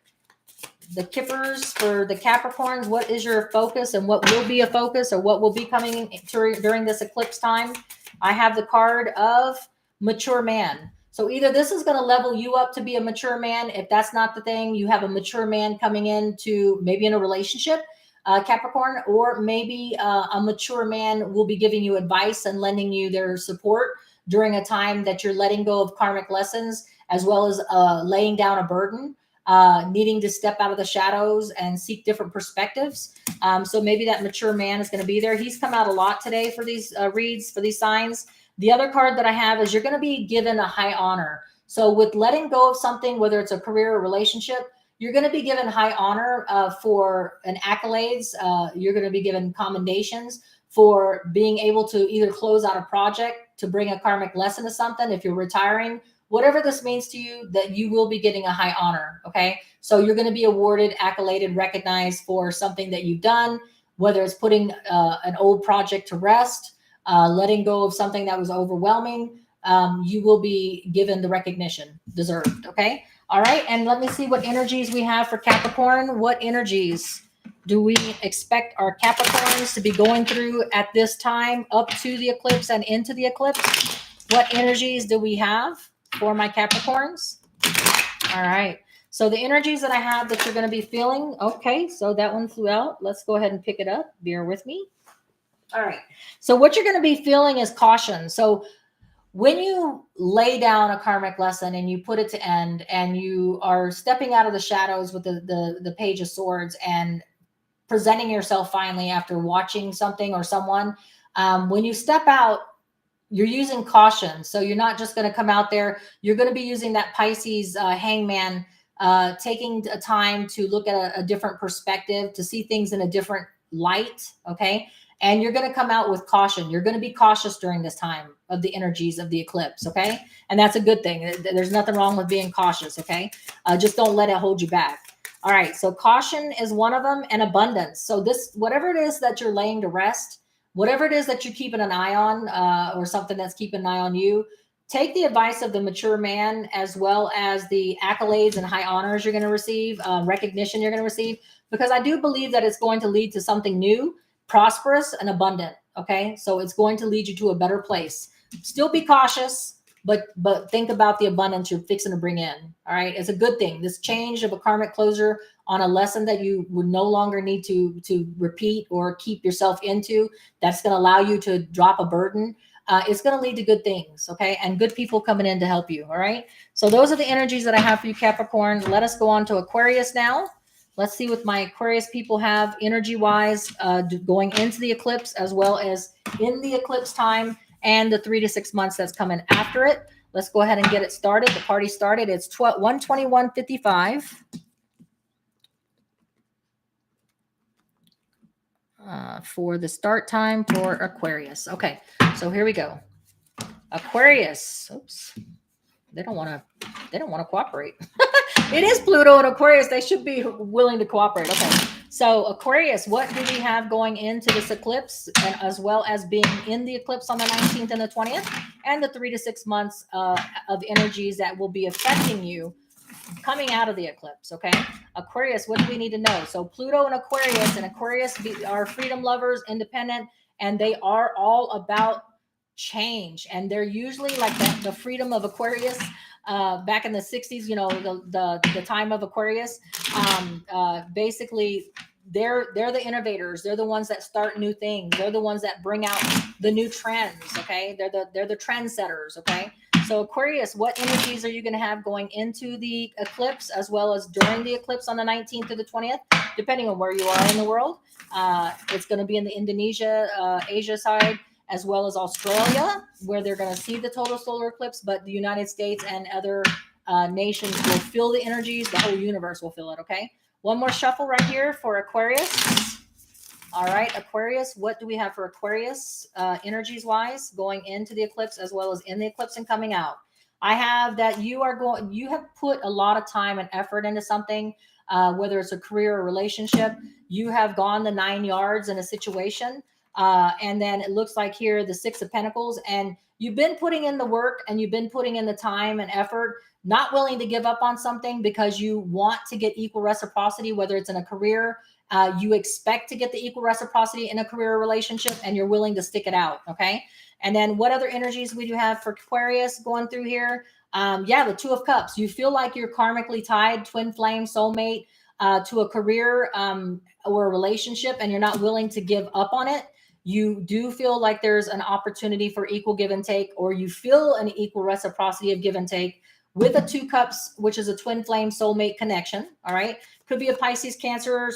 The Kippers for the Capricorns, what is your focus and what will be a focus, or what will be coming during this eclipse time? I have the card of mature man. So either this is going to level you up to be a mature man. If that's not the thing, you have a mature man coming in to maybe in a relationship, Capricorn, or maybe a mature man will be giving you advice and lending you their support during a time that you're letting go of karmic lessons, as well as laying down a burden. needing to step out of the shadows and seek different perspectives. So maybe that mature man is going to be there. He's come out a lot today for these reads, for these signs. The other card that I have is you're going to be given a high honor. So with letting go of something, whether it's a career or relationship, you're going to be given high honor for an accolades. You're going to be given commendations for being able to either close out a project, to bring a karmic lesson to something. If you're retiring, whatever this means to you, that you will be getting a high honor. Okay. So you're going to be awarded, accoladed, recognized for something that you've done, whether it's putting an old project to rest, letting go of something that was overwhelming. You will be given the recognition deserved. Okay. All right. And let me see what energies we have for Capricorn. What energies do we expect our Capricorns to be going through at this time, up to the eclipse and into the eclipse? What energies do we have for my Capricorns? All right. So the energies that I have that you're going to be feeling. Okay. So that one flew out. Let's go ahead and pick it up. Bear with me. All right. So what you're going to be feeling is caution. So when you lay down a karmic lesson and you put it to end, and you are stepping out of the shadows with the Page of Swords and presenting yourself finally after watching something or someone, when you step out, you're using caution. So you're not just going to come out there. You're going to be using that Pisces hangman, taking a time to look at a different perspective, to see things in a different light. Okay. And you're going to come out with caution. You're going to be cautious during this time of the energies of the eclipse. Okay. And that's a good thing. There's nothing wrong with being cautious. Okay. Just don't let it hold you back. All right. So caution is one of them, and abundance. So this, whatever it is that you're laying to rest, whatever it is that you're keeping an eye on, or something that's keeping an eye on you, take the advice of the mature man, as well as the accolades and high honors you're going to receive, recognition you're going to receive, because I do believe that it's going to lead to something new, prosperous, and abundant. Okay. So it's going to lead you to a better place. Still be cautious, but think about the abundance you're fixing to bring in. All right. It's a good thing. This change of a karmic closure on a lesson that you would no longer need to repeat or keep yourself into, that's going to allow you to drop a burden. It's going to lead to good things. Okay. And good people coming in to help you. All right. So those are the energies that I have for you, Capricorn. Let us go on to Aquarius now. Let's see what my Aquarius people have energy-wise, going into the eclipse, as well as in the eclipse time, and the 3 to 6 months that's coming after it. Let's go ahead and get it started. The party started. It's 1:21:55. For the start time for Aquarius. Okay, so here we go. Aquarius. Oops. They don't want to cooperate. It is Pluto and Aquarius. They should be willing to cooperate. Okay. So Aquarius, what do we have going into this eclipse, and as well as being in the eclipse on the 19th and the 20th, and the 3 to 6 months of energies that will be affecting you coming out of the eclipse. Okay. Aquarius, what do we need to know? So Pluto and Aquarius are freedom lovers, independent, and they are all about change. And they're usually like the freedom of Aquarius back in the 60s, you know, the time of Aquarius. Basically they're the innovators. They're the ones that start new things. They're the ones that bring out the new trends. Okay. They're the trendsetters. Okay. So Aquarius, what energies are you going to have going into the eclipse, as well as during the eclipse on the 19th to the 20th, depending on where you are in the world? It's going to be in the Indonesia, Asia side, as well as Australia, where they're going to see the total solar eclipse, but the United States and other nations will feel the energies. The whole universe will feel it. Okay. One more shuffle right here for Aquarius. All right, Aquarius, what do we have for Aquarius energies wise going into the eclipse, as well as in the eclipse and coming out? I have that you have put a lot of time and effort into something, whether it's a career or relationship. You have gone the 9 yards in a situation. And then it looks like here, the 6 of Pentacles, and you've been putting in the work, and you've been putting in the time and effort, not willing to give up on something because you want to get equal reciprocity, whether it's in a career. You expect to get the equal reciprocity in a career or relationship, and you're willing to stick it out. Okay. And then what other energies we do have for Aquarius going through here? The 2 of Cups. You feel like you're karmically tied, twin flame, soulmate, to a career or a relationship, and you're not willing to give up on it. You do feel like there's an opportunity for equal give and take, or you feel an equal reciprocity of give and take with a 2 cups, which is a twin flame soulmate connection. All right. Could be a Pisces, Cancer,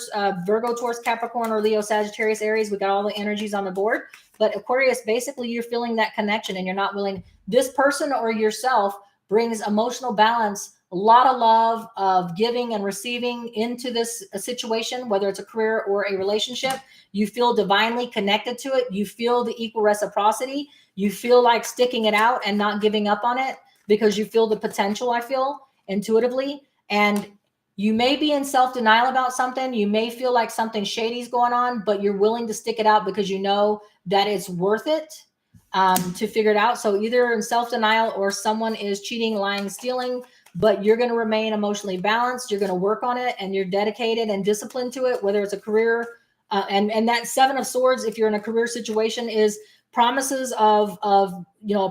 Virgo, Taurus, Capricorn, or Leo, Sagittarius, Aries. We got all the energies on the board. But Aquarius, basically, you're feeling that connection and you're not willing. This person or yourself brings emotional balance, a lot of love, of giving and receiving into this situation, whether it's a career or a relationship. You feel divinely connected to it. You feel the equal reciprocity. You feel like sticking it out and not giving up on it because you feel the potential, I feel, intuitively. And you may be in self-denial about something. You may feel like something shady is going on, but you're willing to stick it out because you know that it's worth it to figure it out. So either in self-denial or someone is cheating, lying, stealing, but you're going to remain emotionally balanced. You're going to work on it and you're dedicated and disciplined to it, whether it's a career. And that 7 of Swords, if you're in a career situation, is promises of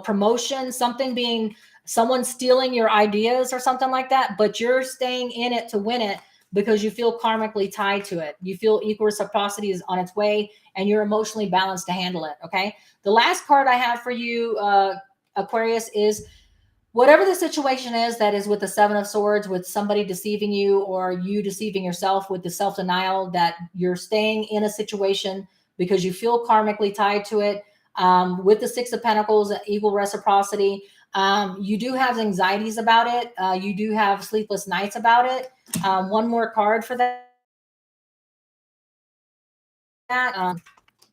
promotion, something being someone stealing your ideas or something like that, but you're staying in it to win it because you feel karmically tied to it. You feel equal reciprocity is on its way and you're emotionally balanced to handle it. Okay. The last card I have for you, Aquarius, is whatever the situation is that is with the 7 of Swords, with somebody deceiving you or you deceiving yourself, with the self-denial that you're staying in a situation because you feel karmically tied to it. With the 6 of Pentacles, equal reciprocity. You do have anxieties about it. You do have sleepless nights about it. One more card for that.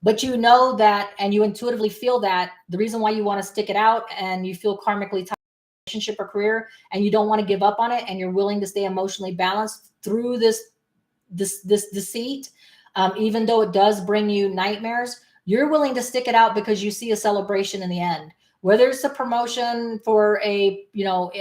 But you know that, and you intuitively feel that the reason why you want to stick it out and you feel karmically tied to relationship or career and you don't want to give up on it and you're willing to stay emotionally balanced through this deceit, even though it does bring you nightmares, you're willing to stick it out because you see a celebration in the end. Whether it's a promotion for a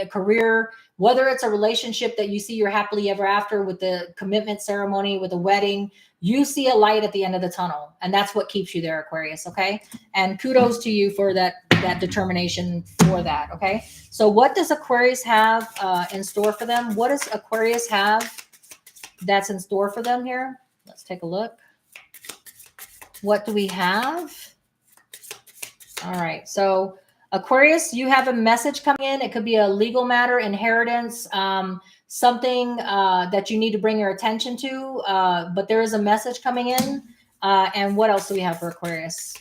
career, whether it's a relationship that you see you're happily ever after with the commitment ceremony, with a wedding, you see a light at the end of the tunnel. And that's what keeps you there, Aquarius. Okay. And kudos to you for that determination for that. Okay. So what does Aquarius have in store for them? What does Aquarius have that's in store for them here? Let's take a look. What do we have? All right. So Aquarius, you have a message coming in. It could be a legal matter, inheritance, something that you need to bring your attention to. But there is a message coming in. And what else do we have for Aquarius?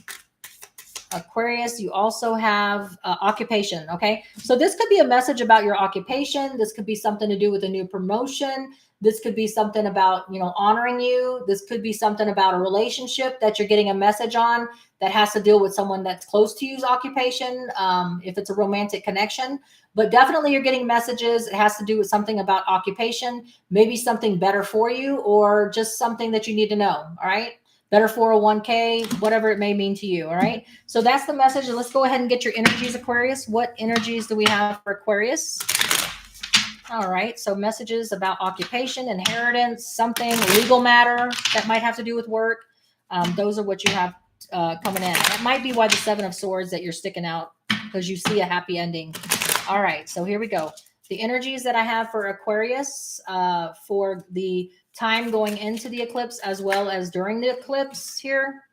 Aquarius, you also have occupation. Okay. So this could be a message about your occupation. This could be something to do with a new promotion. This could be something about, honoring you. This could be something about a relationship that you're getting a message on that has to deal with someone that's close to you's occupation. If it's a romantic connection, but definitely you're getting messages. It has to do with something about occupation, maybe something better for you or just something that you need to know. All right. Better 401k, whatever it may mean to you. All right. So that's the message. And let's go ahead and get your energies, Aquarius. What energies do we have for Aquarius? All right. So messages about occupation, inheritance, something, legal matter that might have to do with work. Those are what you have coming in. That might be why the 7 of Swords that you're sticking out, because you see a happy ending. All right. So here we go. The energies that I have for Aquarius for the time going into the eclipse as well as during the eclipse here.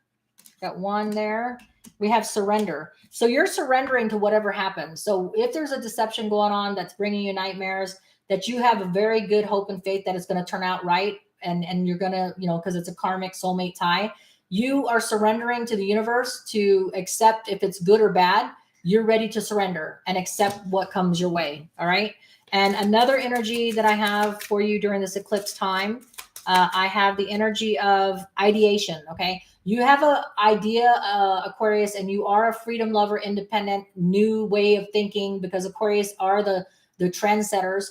Got one there. We have surrender. So you're surrendering to whatever happens. So if there's a deception going on that's bringing you nightmares, that you have a very good hope and faith that it's going to turn out right. And you're going to, because it's a karmic soulmate tie, you are surrendering to the universe to accept if it's good or bad. You're ready to surrender and accept what comes your way. All right. And another energy that I have for you during this eclipse time, I have the energy of ideation. Okay. You have an idea, Aquarius, and you are a freedom lover, independent, new way of thinking, because Aquarius are the trendsetters.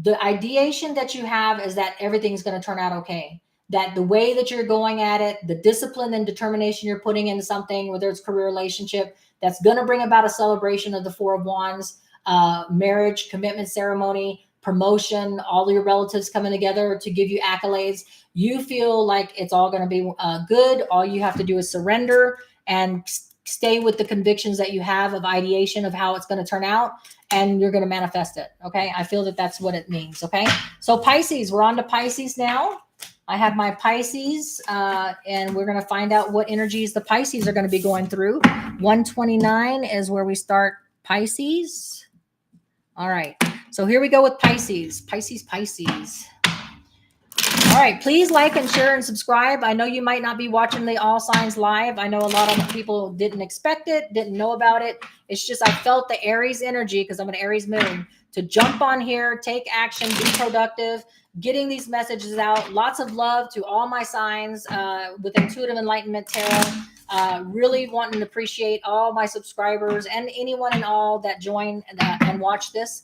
The ideation that you have is that everything's going to turn out okay. That the way that you're going at it, the discipline and determination you're putting into something, whether it's career, relationship, that's going to bring about a celebration of the 4 of Wands, marriage, commitment ceremony, promotion, all your relatives coming together to give you accolades. You feel like it's all going to be good. All you have to do is surrender and stay with the convictions that you have of ideation of how it's going to turn out, and you're going to manifest it. Okay. I feel that that's what it means. Okay. So Pisces, we're on to Pisces now. I have my Pisces, and we're going to find out what energies the Pisces are going to be going through. 129 is where we start Pisces. All right. So here we go with Pisces. Pisces. All right, please like and share and subscribe. I know you might not be watching the All Signs live. I know a lot of people didn't expect it, didn't know about it. It's just I felt the Aries energy, because I'm an Aries moon, to jump on here, take action, be productive, getting these messages out. Lots of love to all my signs with Intuitive Enlightenment Tarot. Really wanting to appreciate all my subscribers and anyone and all that join and watch this.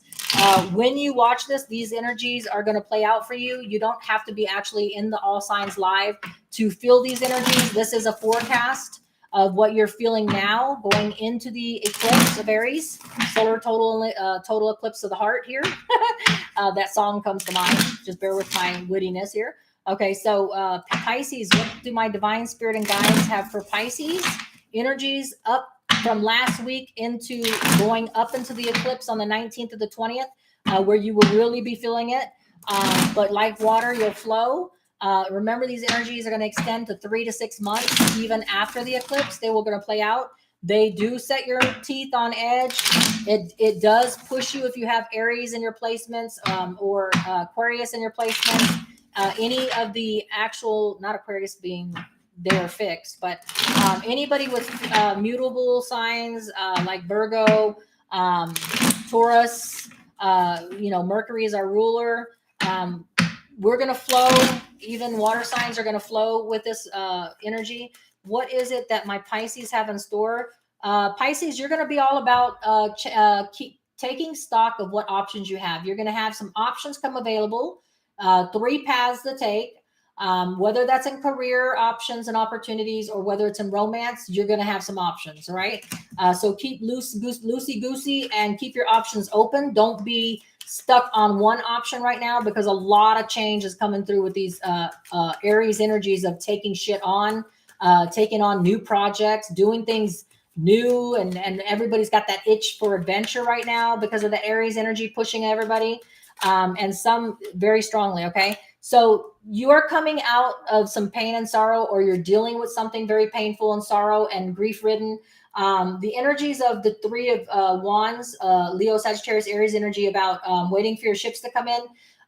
When you watch this, these energies are going to play out for you. You don't have to be actually in the All Signs live to feel these energies. This is a forecast of what you're feeling now going into the eclipse of Aries, solar total eclipse of the heart here. That song comes to mind. Just bear with my wittiness here. Okay, so Pisces, what do my divine spirit and guides have for Pisces? Energies up from last week into going up into the eclipse on the 19th to the 20th, where you will really be feeling it. But like water, you'll flow. Remember, these energies are going to extend to 3 to 6 months. Even after the eclipse, they will going to play out. They do set your teeth on edge. It does push you if you have Aries in your placements or Aquarius in your placements. Any of the actual, not Aquarius being they're fixed, but anybody with mutable signs like Virgo, Taurus, Mercury is our ruler. We're going to flow. Even water signs are going to flow with this energy. What is it that my Pisces have in store? Pisces, you're going to be all about keep taking stock of what options you have. You're going to have some options come available, 3 paths to take. Whether that's in career options and opportunities or whether it's in romance, you're going to have some options, right? So keep loosey-goosey and keep your options open. Don't be stuck on one option right now, because a lot of change is coming through with these Aries energies of taking shit on, taking on new projects, doing things new, and everybody's got that itch for adventure right now because of the Aries energy pushing everybody, and some very strongly, okay? So you are coming out of some pain and sorrow, or you're dealing with something very painful and sorrow and grief-ridden. The energies of the 3 of Wands, Leo, Sagittarius, Aries energy about waiting for your ships to come in.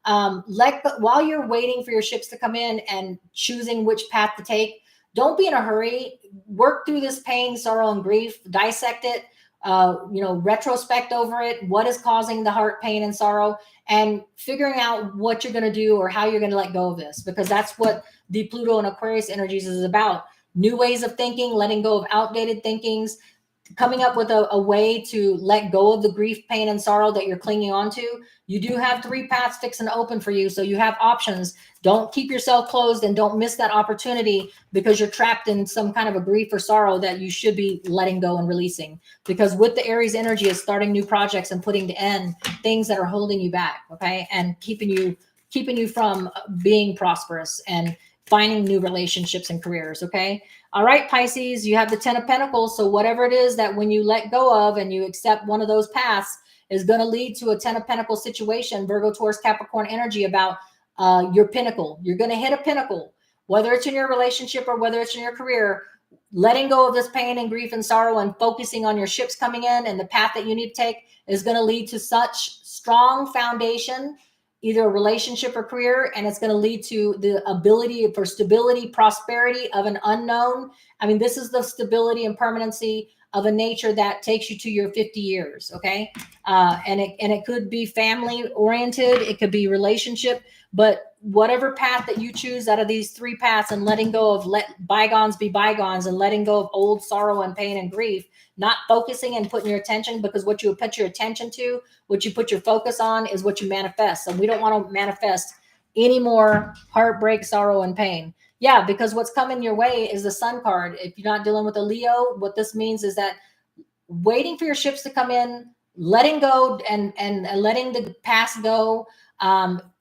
While you're waiting for your ships to come in and choosing which path to take, don't be in a hurry. Work through this pain, sorrow, and grief. Dissect it. Retrospect over it. What is causing the heart pain and sorrow, and figuring out what you're going to do or how you're going to let go of this, because that's what the Pluto and Aquarius energies is about. New ways of thinking, letting go of outdated thinkings, coming up with a way to let go of the grief, pain, and sorrow that you're clinging on to. You do have 3 paths fixed and open for you, so you have options. Don't keep yourself closed, and don't miss that opportunity because you're trapped in some kind of a grief or sorrow that you should be letting go and releasing. Because with the Aries energy is starting new projects and putting to end things that are holding you back, okay, and keeping you from being prosperous and finding new relationships and careers, okay? All right, Pisces, you have the 10 of Pentacles. So whatever it is that when you let go of and you accept one of those paths is going to lead to a 10 of Pentacles situation, Virgo, Taurus, Capricorn energy about your pinnacle. You're going to hit a pinnacle, whether it's in your relationship or whether it's in your career. Letting go of this pain and grief and sorrow and focusing on your ships coming in and the path that you need to take is going to lead to such strong foundation, either a relationship or career, and it's going to lead to the ability for stability, prosperity of an unknown. I mean, this is the stability and permanency of a nature that takes you to your 50 years, okay? And it could be family oriented, it could be relationship, but whatever path that you choose out of these 3 paths, and letting go of let bygones be bygones, and letting go of old sorrow and pain and grief, not focusing and putting your attention, because what you put your attention to, what you put your focus on is what you manifest. And we don't want to manifest any more heartbreak, sorrow, and pain. Yeah, because what's coming your way is the Sun card. If you're not dealing with a Leo, what this means is that waiting for your ships to come in, letting go and letting the past go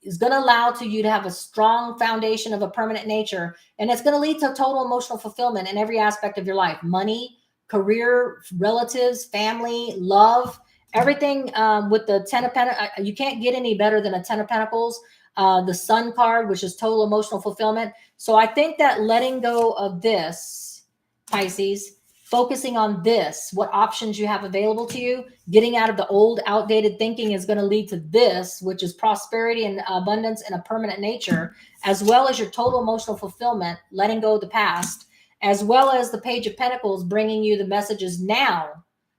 is going to allow to you to have a strong foundation of a permanent nature. And it's going to lead to total emotional fulfillment in every aspect of your life: money, career, relatives, family, love, everything. With the 10 of Pentacles, you can't get any better than a 10 of Pentacles. The Sun card, which is total emotional fulfillment. So I think that letting go of this, Pisces, focusing on this, what options you have available to you, getting out of the old outdated thinking is going to lead to this, which is prosperity and abundance in a permanent nature, as well as your total emotional fulfillment, letting go of the past, as well as the Page of Pentacles bringing you the messages now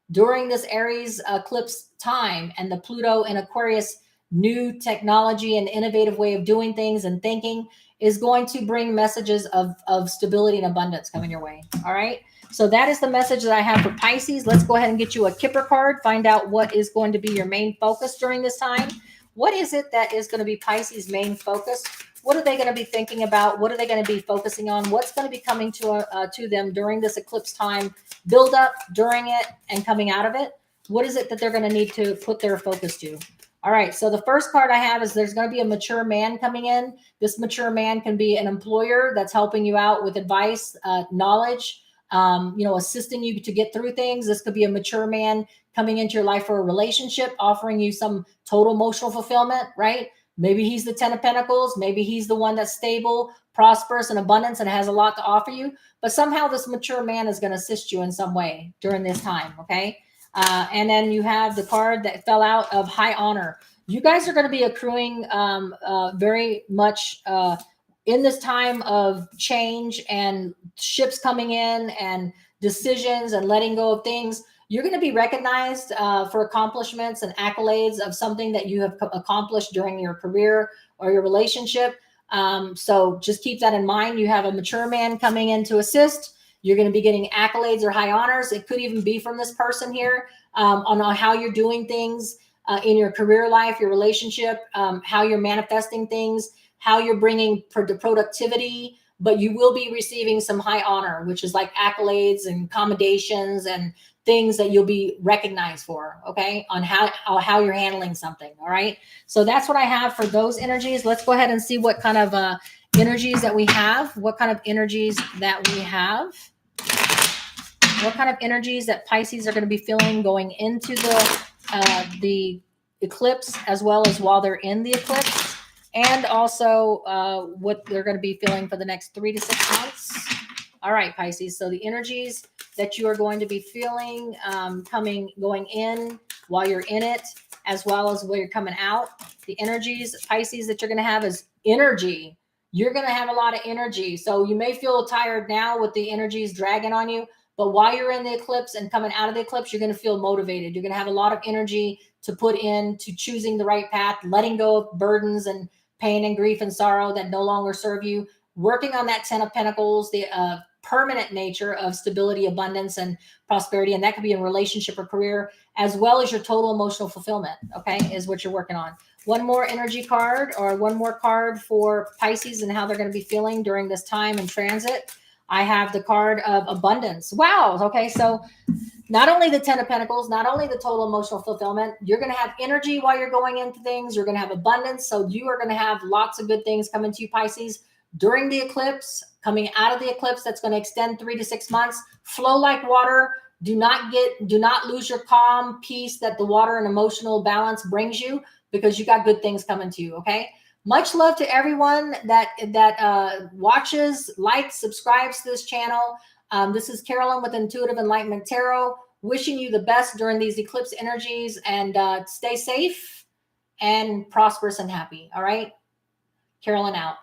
during this Aries eclipse time, and the Pluto in Aquarius new technology and innovative way of doing things and thinking is going to bring messages of stability and abundance coming your way. All right. So that is the message that I have for Pisces. Let's go ahead and get you a Kipper card. Find out what is going to be your main focus during this time. What is it that is going to be Pisces' main focus? What are they going to be thinking about? What are they going to be focusing on? What's going to be coming to them during this eclipse time? Build up during it and coming out of it. What is it that they're going to need to put their focus to? All right. So the first card I have is there's going to be a mature man coming in. This mature man can be an employer that's helping you out with advice, knowledge, assisting you to get through things. This could be a mature man coming into your life for a relationship, offering you some total emotional fulfillment, right? Maybe he's the 10 of Pentacles. Maybe he's the one that's stable, prosperous, and abundance and has a lot to offer you. But somehow this mature man is going to assist you in some way during this time, okay? And then you have the card that fell out of high honor. You guys are going to be accruing very much in this time of change and ships coming in and decisions and letting go of things. You're going to be recognized for accomplishments and accolades of something that you have accomplished during your career or your relationship. So just keep that in mind. You have a mature man coming in to assist. You're going to be getting accolades or high honors. It could even be from this person here on how you're doing things in your career life, your relationship, how you're manifesting things, how you're bringing productivity, but you will be receiving some high honor, which is like accolades and commendations and things that you'll be recognized for, okay, on how you're handling something, all right? So that's what I have for those energies. Let's go ahead and see what kind of energies that we have, what kind of energies that we have. What kind of energies that Pisces are going to be feeling going into the eclipse, as well as while they're in the eclipse, and also what they're going to be feeling for the next 3 to 6 months. All right, Pisces. So the energies that you are going to be feeling going in while you're in it, as well as where you're coming out. The energies, Pisces, that you're going to have is energy. You're going to have a lot of energy. So you may feel tired now with the energies dragging on you, but while you're in the eclipse and coming out of the eclipse, you're going to feel motivated. You're going to have a lot of energy to put into choosing the right path, letting go of burdens and pain and grief and sorrow that no longer serve you, working on that 10 of Pentacles, the permanent nature of stability, abundance, and prosperity. And that could be in relationship or career, as well as your total emotional fulfillment, okay, is what you're working on. One more energy card, or one more card for Pisces and how they're going to be feeling during this time in transit. I have the card of abundance. Wow. Okay. So not only the 10 of Pentacles, not only the total emotional fulfillment, you're going to have energy while you're going into things. You're going to have abundance. So you are going to have lots of good things coming to you, Pisces, during the eclipse, coming out of the eclipse. That's going to extend 3 to 6 months. Flow like water. Do not lose your calm, peace that the water and emotional balance brings you, because you got good things coming to you. Okay. Much love to everyone that watches, likes, subscribes to this channel. This is Carolyn with Intuitive Enlightenment Tarot, wishing you the best during these eclipse energies, and stay safe and prosperous and happy. All right. Carolyn out.